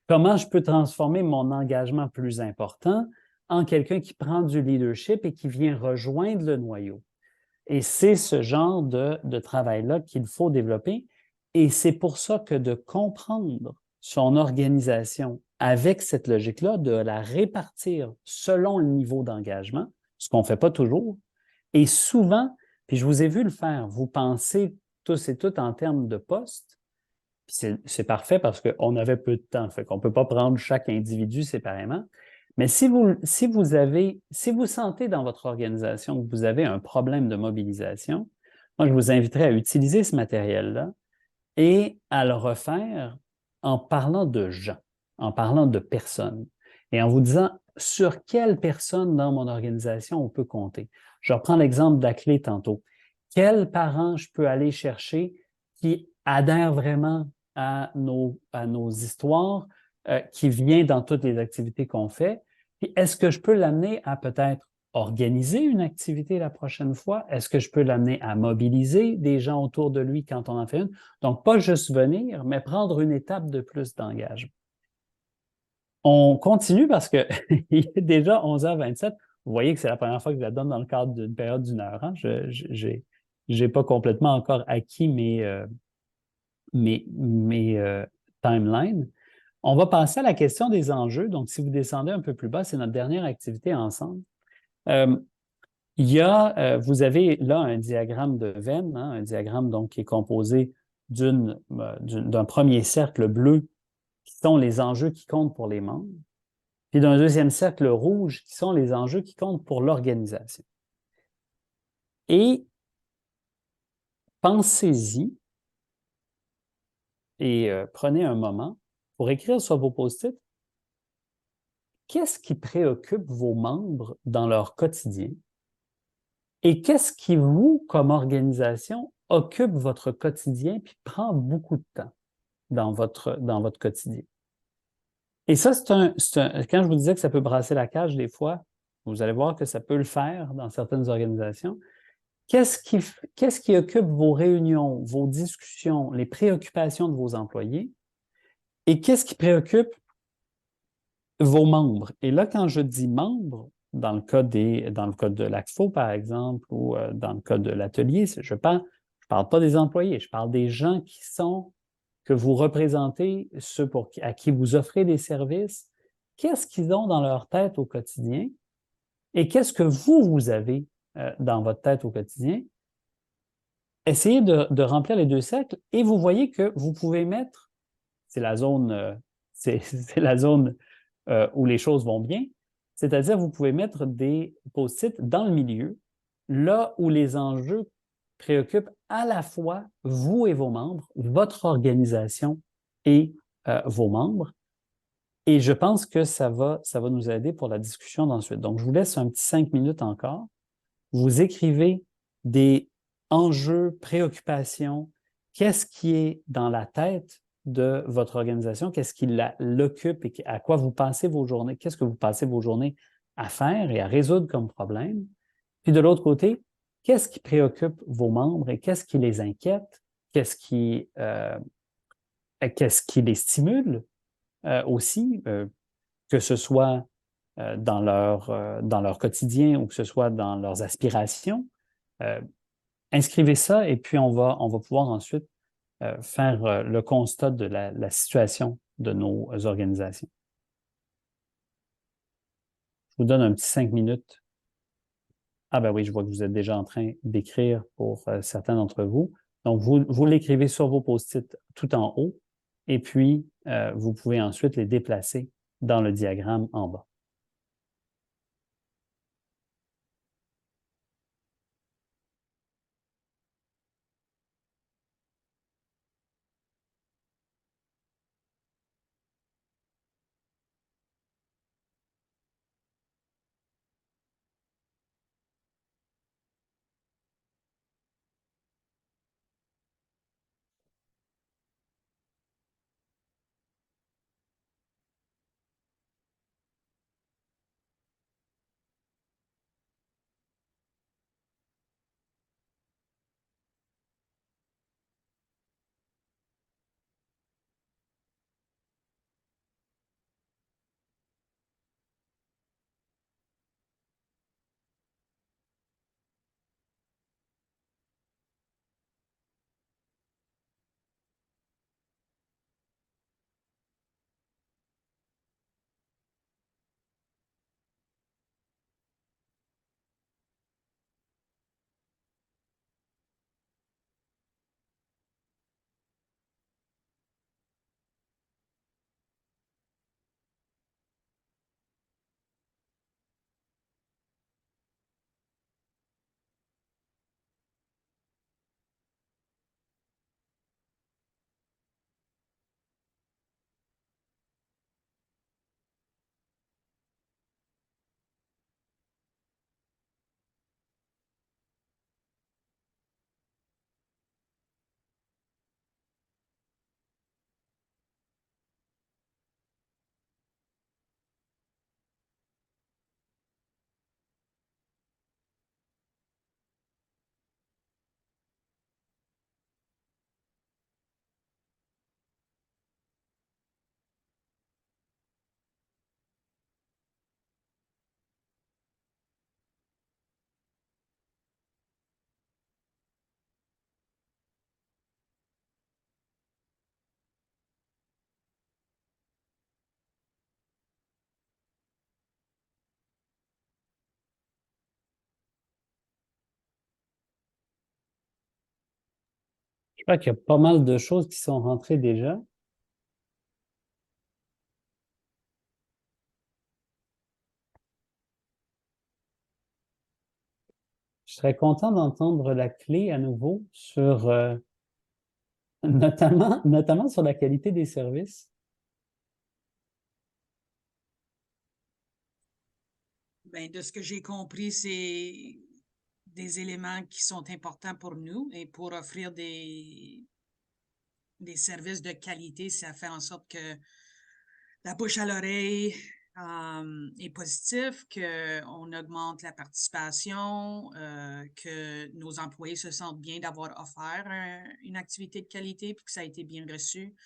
Comment je peux transformer mon engagement plus important en quelqu'un qui prend du leadership et qui vient rejoindre le noyau? Et c'est ce genre de travail-là qu'il faut développer. Et c'est pour ça que de comprendre son organisation avec cette logique-là, de la répartir selon le niveau d'engagement, ce qu'on ne fait pas toujours, et souvent, puis je vous ai vu le faire, vous pensez tous et toutes en termes de postes, c'est parfait parce qu'on avait peu de temps, fait qu'on ne peut pas prendre chaque individu séparément. Mais si vous sentez dans votre organisation que vous avez un problème de mobilisation, moi, je vous inviterais à utiliser ce matériel-là et à le refaire en parlant de gens, en parlant de personnes et en vous disant sur quelle personne dans mon organisation on peut compter. Je reprends l'exemple d'Aclé tantôt. quels parents je peux aller chercher qui adhèrent vraiment à nos histoires, qui vient dans toutes les activités qu'on fait. Puis est-ce que je peux l'amener à peut-être organiser une activité la prochaine fois? Est-ce que je peux l'amener à mobiliser des gens autour de lui quand on en fait une? Donc, pas juste venir, mais prendre une étape de plus d'engagement. On continue parce qu'il est déjà 11h27. Vous voyez que c'est la première fois que je la donne dans le cadre d'une période d'1 heure. Hein? Je n'ai pas complètement encore acquis mes timelines. On va passer à la question des enjeux. Donc, si vous descendez un peu plus bas, c'est notre dernière activité ensemble. Vous avez là un diagramme de Venn, hein, un diagramme donc, qui est composé d'un premier cercle bleu qui sont les enjeux qui comptent pour les membres, puis d'un deuxième cercle rouge qui sont les enjeux qui comptent pour l'organisation. Et pensez-y et prenez un moment pour écrire sur vos post-it qu'est-ce qui préoccupe vos membres dans leur quotidien et qu'est-ce qui, vous, comme organisation, occupe votre quotidien puis prend beaucoup de temps dans votre quotidien. Et ça, quand je vous disais que ça peut brasser la cage des fois, vous allez voir que ça peut le faire dans certaines organisations. Qu'est-ce qui occupe vos réunions, vos discussions, les préoccupations de vos employés et qu'est-ce qui préoccupe vos membres? Et là, quand je dis membres, dans le cas de l'ACFO, par exemple, ou dans le cas de l'atelier, je parle pas des employés, je parle des gens que vous représentez, ceux à qui vous offrez des services. Qu'est-ce qu'ils ont dans leur tête au quotidien et qu'est-ce que vous avez dans votre tête au quotidien? Essayez de remplir les deux cercles et vous voyez que vous pouvez mettre, c'est la zone, c'est la zone où les choses vont bien, c'est-à-dire vous pouvez mettre des post-it dans le milieu, là où les enjeux préoccupent à la fois vous et vos membres, votre organisation et vos membres. Et je pense que ça va nous aider pour la discussion d'ensuite. Donc, je vous laisse un petit 5 minutes encore. Vous écrivez des enjeux, préoccupations, qu'est-ce qui est dans la tête de votre organisation, qu'est-ce qui l'occupe et à quoi vous passez vos journées, qu'est-ce que vous passez vos journées à faire et à résoudre comme problème. Puis de l'autre côté, qu'est-ce qui préoccupe vos membres et qu'est-ce qui les inquiète, qu'est-ce qui les stimule aussi, que ce soit dans leur quotidien ou que ce soit dans leurs aspirations. Inscrivez ça et puis on va pouvoir ensuite faire le constat de la situation de nos organisations. Je vous donne un petit 5 minutes. Ah ben oui, je vois que vous êtes déjà en train d'écrire pour certains d'entre vous. Donc, vous l'écrivez sur vos post-it tout en haut et puis vous pouvez ensuite les déplacer dans le diagramme en bas. crois qu'il y a pas mal de choses qui sont rentrées déjà. Je serais content d'entendre la clé à nouveau sur notamment sur la qualité des services. Ben, de ce que j'ai compris, c'est des éléments qui sont importants pour nous et pour offrir des services de qualité, ça fait en sorte que la bouche à l'oreille est positive, qu'on augmente la participation, que nos employés se sentent bien d'avoir offert une activité de qualité puis que ça a été bien reçu.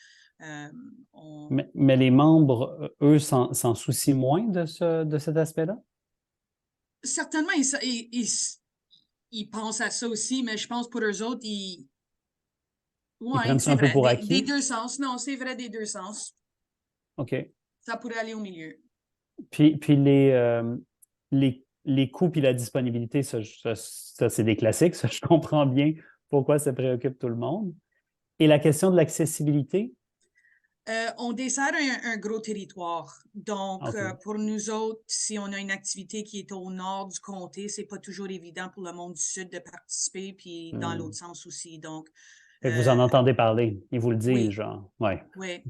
Mais les membres, eux, s'en soucient moins de cet aspect-là? Certainement, ils pensent à ça aussi, mais je pense pour eux autres, Ils oui, prennent ça c'est un peu vrai, pour des acquis? deux sens. Non, c'est vrai des deux sens. OK. Ça pourrait aller au milieu. Puis les coûts puis la disponibilité, ça c'est des classiques, ça, je comprends bien pourquoi ça préoccupe tout le monde. Et la question de l'accessibilité? On dessert un gros territoire. Donc, OK. pour nous autres, si on a une activité qui est au nord du comté, c'est pas toujours évident pour le monde du sud de participer, puis dans l'autre sens aussi. Donc, Fait que vous en entendez parler. Ils vous le disent, oui, genre, ouais. oui.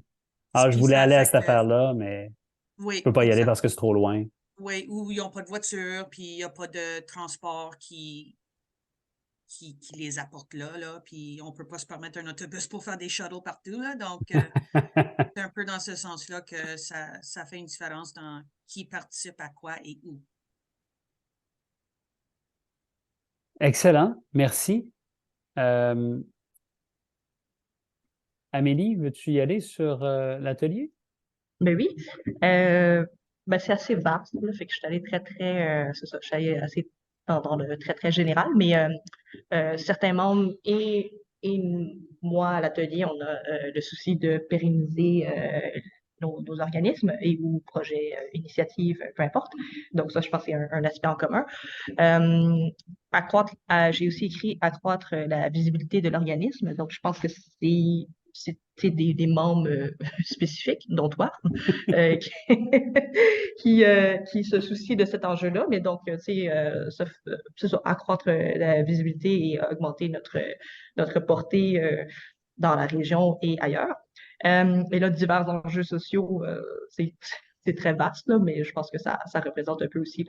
Ah, je Puis voulais ça aller à fait cette que, affaire-là, mais je peux oui, pas y aller exact. parce que c'est trop loin. Oui, ou ils n'ont pas de voiture, puis il n'y a pas de transport qui les apporte là, puis on ne peut pas se permettre un autobus pour faire des shuttles partout, là, donc c'est un peu dans ce sens-là que ça fait une différence dans qui participe à quoi et où. Excellent, merci. Amélie, veux-tu y aller sur l'atelier? Ben oui. Ben c'est assez vaste, là, fait que je suis allée c'est ça, je suis allée assez dans le très, très général, mais certains membres et moi à l'atelier, on a le souci de pérenniser nos organismes et ou projets, initiatives, peu importe. Donc ça, je pense que c'est un aspect en commun. J'ai aussi écrit accroître la visibilité de l'organisme. Donc je pense que c'est des membres spécifiques, dont toi, euh, qui, qui se soucient de cet enjeu-là. Mais donc, tu sais, c'est ça, accroître la visibilité et augmenter notre portée dans la région et ailleurs. Et là, divers enjeux sociaux, c'est très vaste, là, mais je pense que ça représente un peu aussi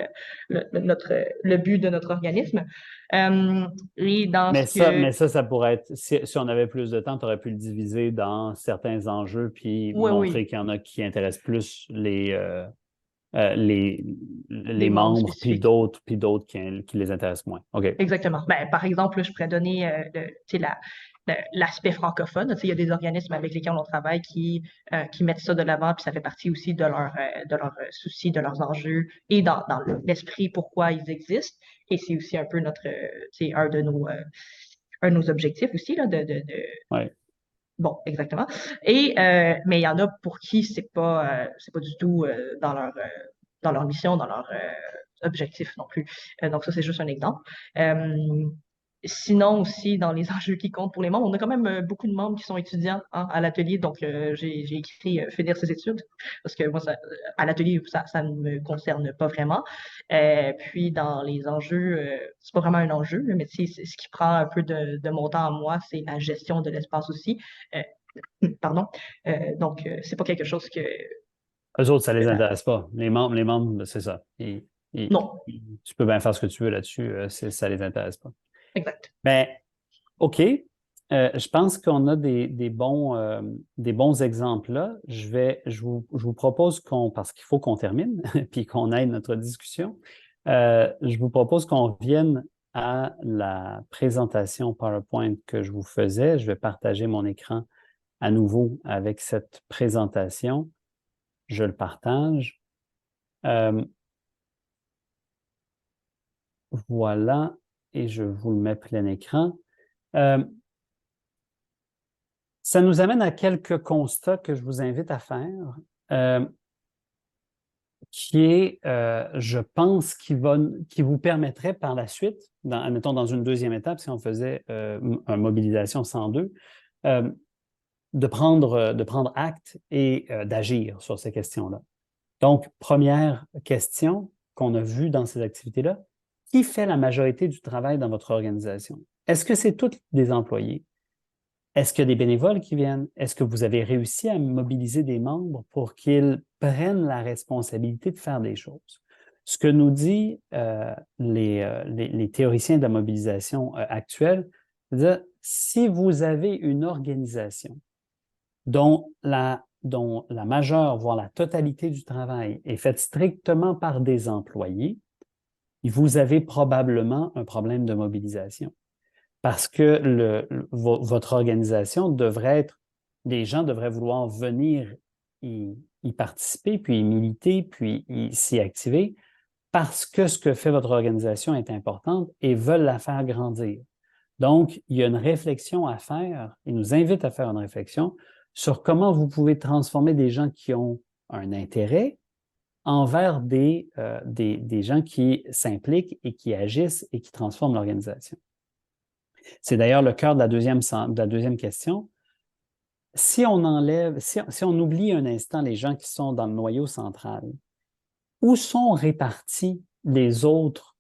le but de notre organisme. Et dans ce Mais que... ça pourrait être, si on avait plus de temps, tu aurais pu le diviser dans certains enjeux, puis Oui, montrer oui, qu'il y en a qui intéressent plus euh, les, des les membres membres, spécifiques. puis d'autres qui les intéressent moins. OK. Exactement. Ben, par exemple, là, je pourrais donner tu sais, l'aspect francophone. Tu sais, il y a des organismes avec lesquels on travaille qui mettent ça de l'avant, puis ça fait partie aussi de leur souci, de leurs enjeux et dans l'esprit pourquoi ils existent. Et c'est aussi un peu c'est un de nos objectifs aussi, là, Ouais. bon, exactement. Et, mais il y en a pour qui c'est pas du tout dans leur mission, dans leur objectif non plus. Donc ça, c'est juste un exemple. Euh, Sinon aussi, dans les enjeux qui comptent pour les membres, on a quand même beaucoup de membres qui sont étudiants hein, à l'atelier, donc j'ai écrit finir ses études, parce que moi, à l'atelier, ça ne me concerne pas vraiment. Puis dans les enjeux, c'est pas vraiment un enjeu, mais ce qui prend un peu de mon temps à moi, c'est la gestion de l'espace aussi. Euh, pardon. Donc, c'est pas quelque chose que... Eux autres, ça les que- intéresse pas. Les membres, c'est ça. non, Tu peux bien faire ce que tu veux là-dessus, ça les intéresse pas. exact. Ben, OK. Je pense qu'on a des bons exemples là. Je vous propose parce qu'il faut qu'on termine, puis qu'on aille notre discussion, je vous propose qu'on revienne à la présentation PowerPoint que je vous faisais. Je vais partager mon écran à nouveau avec cette présentation. Je le partage. Euh, voilà, et je vous le mets plein écran. Euh, Ça nous amène à quelques constats que je vous invite à faire. qui est, je pense, qui vous permettrait par la suite, admettons dans une deuxième étape, si on faisait une mobilisation 102, de prendre acte et d'agir sur ces questions-là. Donc, première question qu'on a vue dans ces activités-là, qui fait la majorité du travail dans votre organisation? Est-ce que c'est tous des employés? Est-ce qu'il y a des bénévoles qui viennent? Est-ce que vous avez réussi à mobiliser des membres pour qu'ils prennent la responsabilité de faire des choses? Ce que nous disent les théoriciens de la mobilisation actuelle, c'est-à-dire, si vous avez une organisation dont la majeure, voire la totalité du travail est faite strictement par des employés, vous avez probablement un problème de mobilisation. Parce que votre organisation devrait être, les gens devraient vouloir venir y participer, puis y militer, puis s'y activer, parce que ce que fait votre organisation est importante et veulent la faire grandir. Donc, il y a une réflexion à faire, il nous invite à faire une réflexion sur comment vous pouvez transformer des gens qui ont un intérêt envers des gens qui s'impliquent et qui agissent et qui transforment l'organisation. C'est d'ailleurs le cœur de la deuxième question. Si on oublie un instant les gens qui sont dans le noyau central, où sont réparties les autres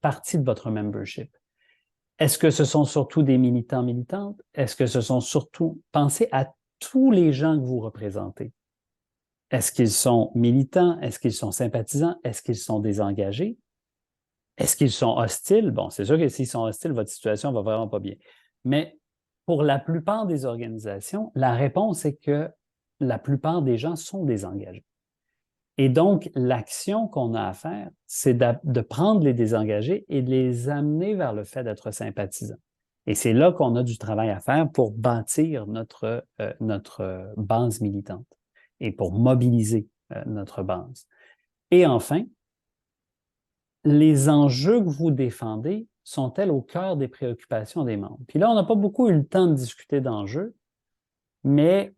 parties de votre membership? Est-ce que ce sont surtout des militants, militantes? Est-ce que ce sont surtout, pensez à tous les gens que vous représentez. Est-ce qu'ils sont militants? Est-ce qu'ils sont sympathisants? Est-ce qu'ils sont désengagés? Est-ce qu'ils sont hostiles? Bon, c'est sûr que s'ils sont hostiles, votre situation va vraiment pas bien. Mais pour la plupart des organisations, la réponse est que la plupart des gens sont désengagés. Et donc, l'action qu'on a à faire, c'est de prendre les désengagés et de les amener vers le fait d'être sympathisants. Et c'est là qu'on a du travail à faire pour bâtir notre base militante et pour mobiliser notre base. Et enfin, les enjeux que vous défendez sont-elles au cœur des préoccupations des membres? Puis là, on n'a pas beaucoup eu le temps de discuter d'enjeux, mais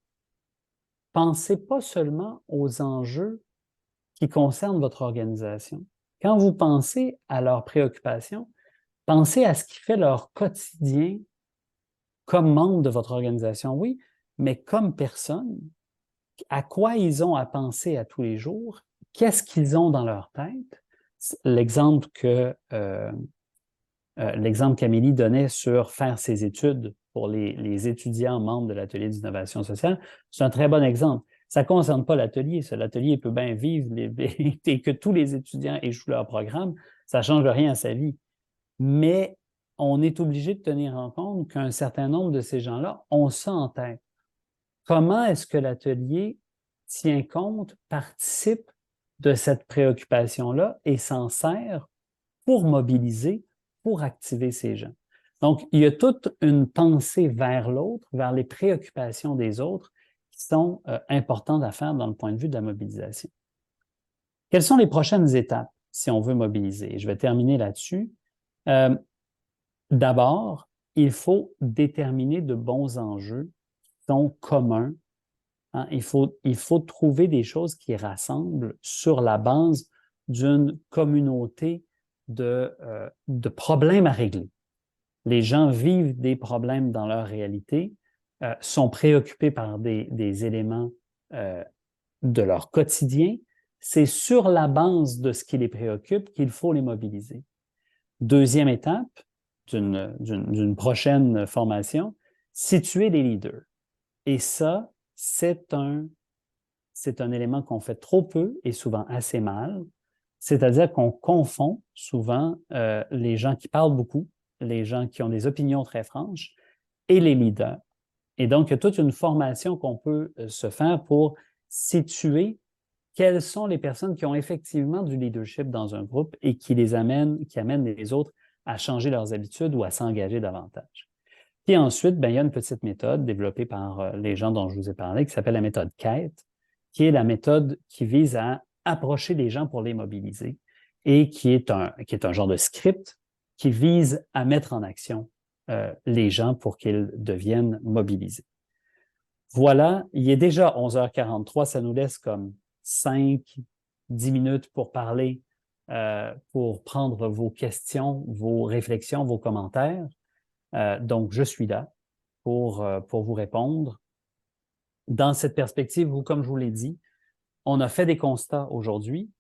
pensez pas seulement aux enjeux qui concernent votre organisation. Quand vous pensez à leurs préoccupations, pensez à ce qui fait leur quotidien comme membre de votre organisation, oui, mais comme personne, à quoi ils ont à penser à tous les jours, qu'est-ce qu'ils ont dans leur tête. L'exemple qu'Amélie donnait sur faire ses études pour les étudiants membres de l'atelier d'innovation sociale, c'est un très bon exemple. Ça ne concerne pas l'atelier. L'atelier peut bien vivre et que tous les étudiants échouent leur programme, ça ne change rien à sa vie. Mais on est obligé de tenir en compte qu'un certain nombre de ces gens-là ont ça en tête. Comment est-ce que l'atelier tient compte, participe de cette préoccupation-là et s'en sert pour mobiliser, pour activer ces gens? Donc, il y a toute une pensée vers l'autre, vers les préoccupations des autres qui sont importantes à faire dans le point de vue de la mobilisation. Quelles sont les prochaines étapes si on veut mobiliser? Je vais terminer là-dessus. D'abord, il faut déterminer de bons enjeux qui sont communs. Hein? Il faut trouver des choses qui rassemblent sur la base d'une communauté de problèmes à régler. Les gens vivent des problèmes dans leur réalité, sont préoccupés par des éléments de leur quotidien. C'est sur la base de ce qui les préoccupe qu'il faut les mobiliser. Deuxième étape d'une prochaine formation, situer les leaders. Et ça, c'est un élément qu'on fait trop peu et souvent assez mal. C'est-à-dire qu'on confond souvent les gens qui parlent beaucoup, les gens qui ont des opinions très franches et les leaders. Et donc, il y a toute une formation qu'on peut se faire pour situer quelles sont les personnes qui ont effectivement du leadership dans un groupe et qui amènent les autres à changer leurs habitudes ou à s'engager davantage. Puis ensuite, il y a une petite méthode développée par les gens dont je vous ai parlé qui s'appelle la méthode quête, qui est la méthode qui vise à approcher les gens pour les mobiliser et qui est un genre de script qui vise à mettre en action les gens pour qu'ils deviennent mobilisés. Voilà, il est déjà 11h43, ça nous laisse comme 5, 10 minutes pour parler, pour prendre vos questions, vos réflexions, vos commentaires. Donc, je suis là pour vous répondre. Dans cette perspective, comme je vous l'ai dit, on a fait des constats aujourd'hui.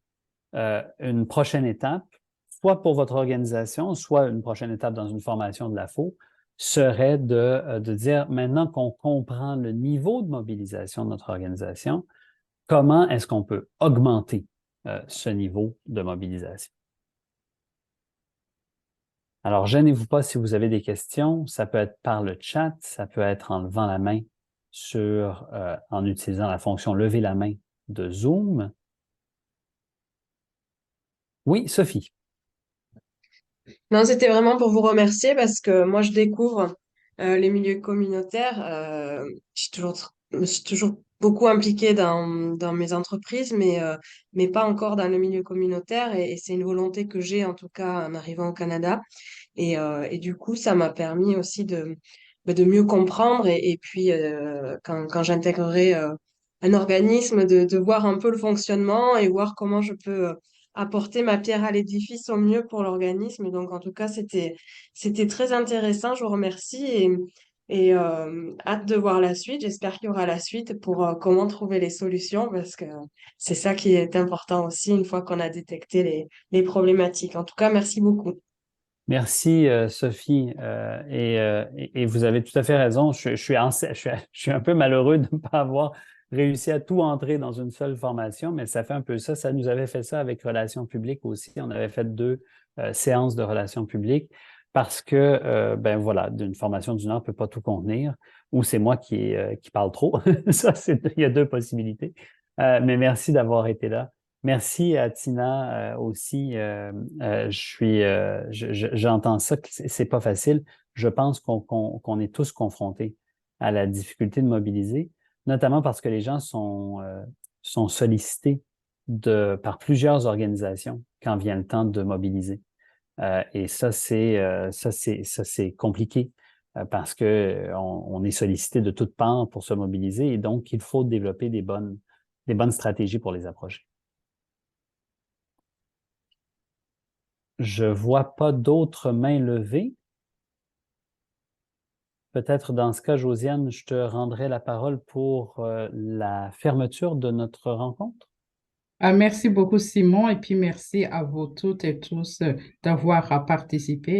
Une prochaine étape, soit pour votre organisation, soit une prochaine étape dans une formation de l'AFO, serait de dire, maintenant qu'on comprend le niveau de mobilisation de notre organisation, comment est-ce qu'on peut augmenter ce niveau de mobilisation? Alors, gênez-vous pas si vous avez des questions. Ça peut être par le chat, ça peut être en levant la main en utilisant la fonction « lever la main » de Zoom. Oui, Sophie. Non, c'était vraiment pour vous remercier parce que moi, je découvre les milieux communautaires. Je me suis toujours beaucoup impliquée dans mes entreprises, mais pas encore dans le milieu communautaire. Et c'est une volonté que j'ai, en tout cas, en arrivant au Canada. Et du coup, ça m'a permis aussi de mieux comprendre. Et puis, quand j'intégrerai un organisme, de voir un peu le fonctionnement et voir comment je peux apporter ma pierre à l'édifice au mieux pour l'organisme. Donc, en tout cas, c'était très intéressant. Je vous remercie et hâte de voir la suite. J'espère qu'il y aura la suite pour comment trouver les solutions parce que c'est ça qui est important aussi une fois qu'on a détecté les problématiques. En tout cas, merci beaucoup. Merci, Sophie. Et vous avez tout à fait raison. Je suis un peu malheureux de ne pas avoir réussi à tout entrer dans une seule formation, mais ça fait un peu ça. Ça nous avait fait ça avec Relations publiques aussi. On avait fait 2 séances de Relations publiques parce que, ben voilà, d'une formation d'1 heure ne peut pas tout contenir, ou c'est moi qui parle trop. Ça, il y a 2 possibilités. Mais merci d'avoir été là. Merci à Tina aussi. J'entends ça que c'est pas facile. Je pense qu'on est tous confrontés à la difficulté de mobiliser, notamment parce que les gens sont sollicités par plusieurs organisations quand vient le temps de mobiliser. Et ça, c'est compliqué parce que on est sollicité de toutes parts pour se mobiliser et donc il faut développer des bonnes stratégies pour les approcher. Je ne vois pas d'autres mains levées. Peut-être dans ce cas, Josiane, je te rendrai la parole pour la fermeture de notre rencontre. Merci beaucoup, Simon, et puis merci à vous toutes et tous d'avoir participé.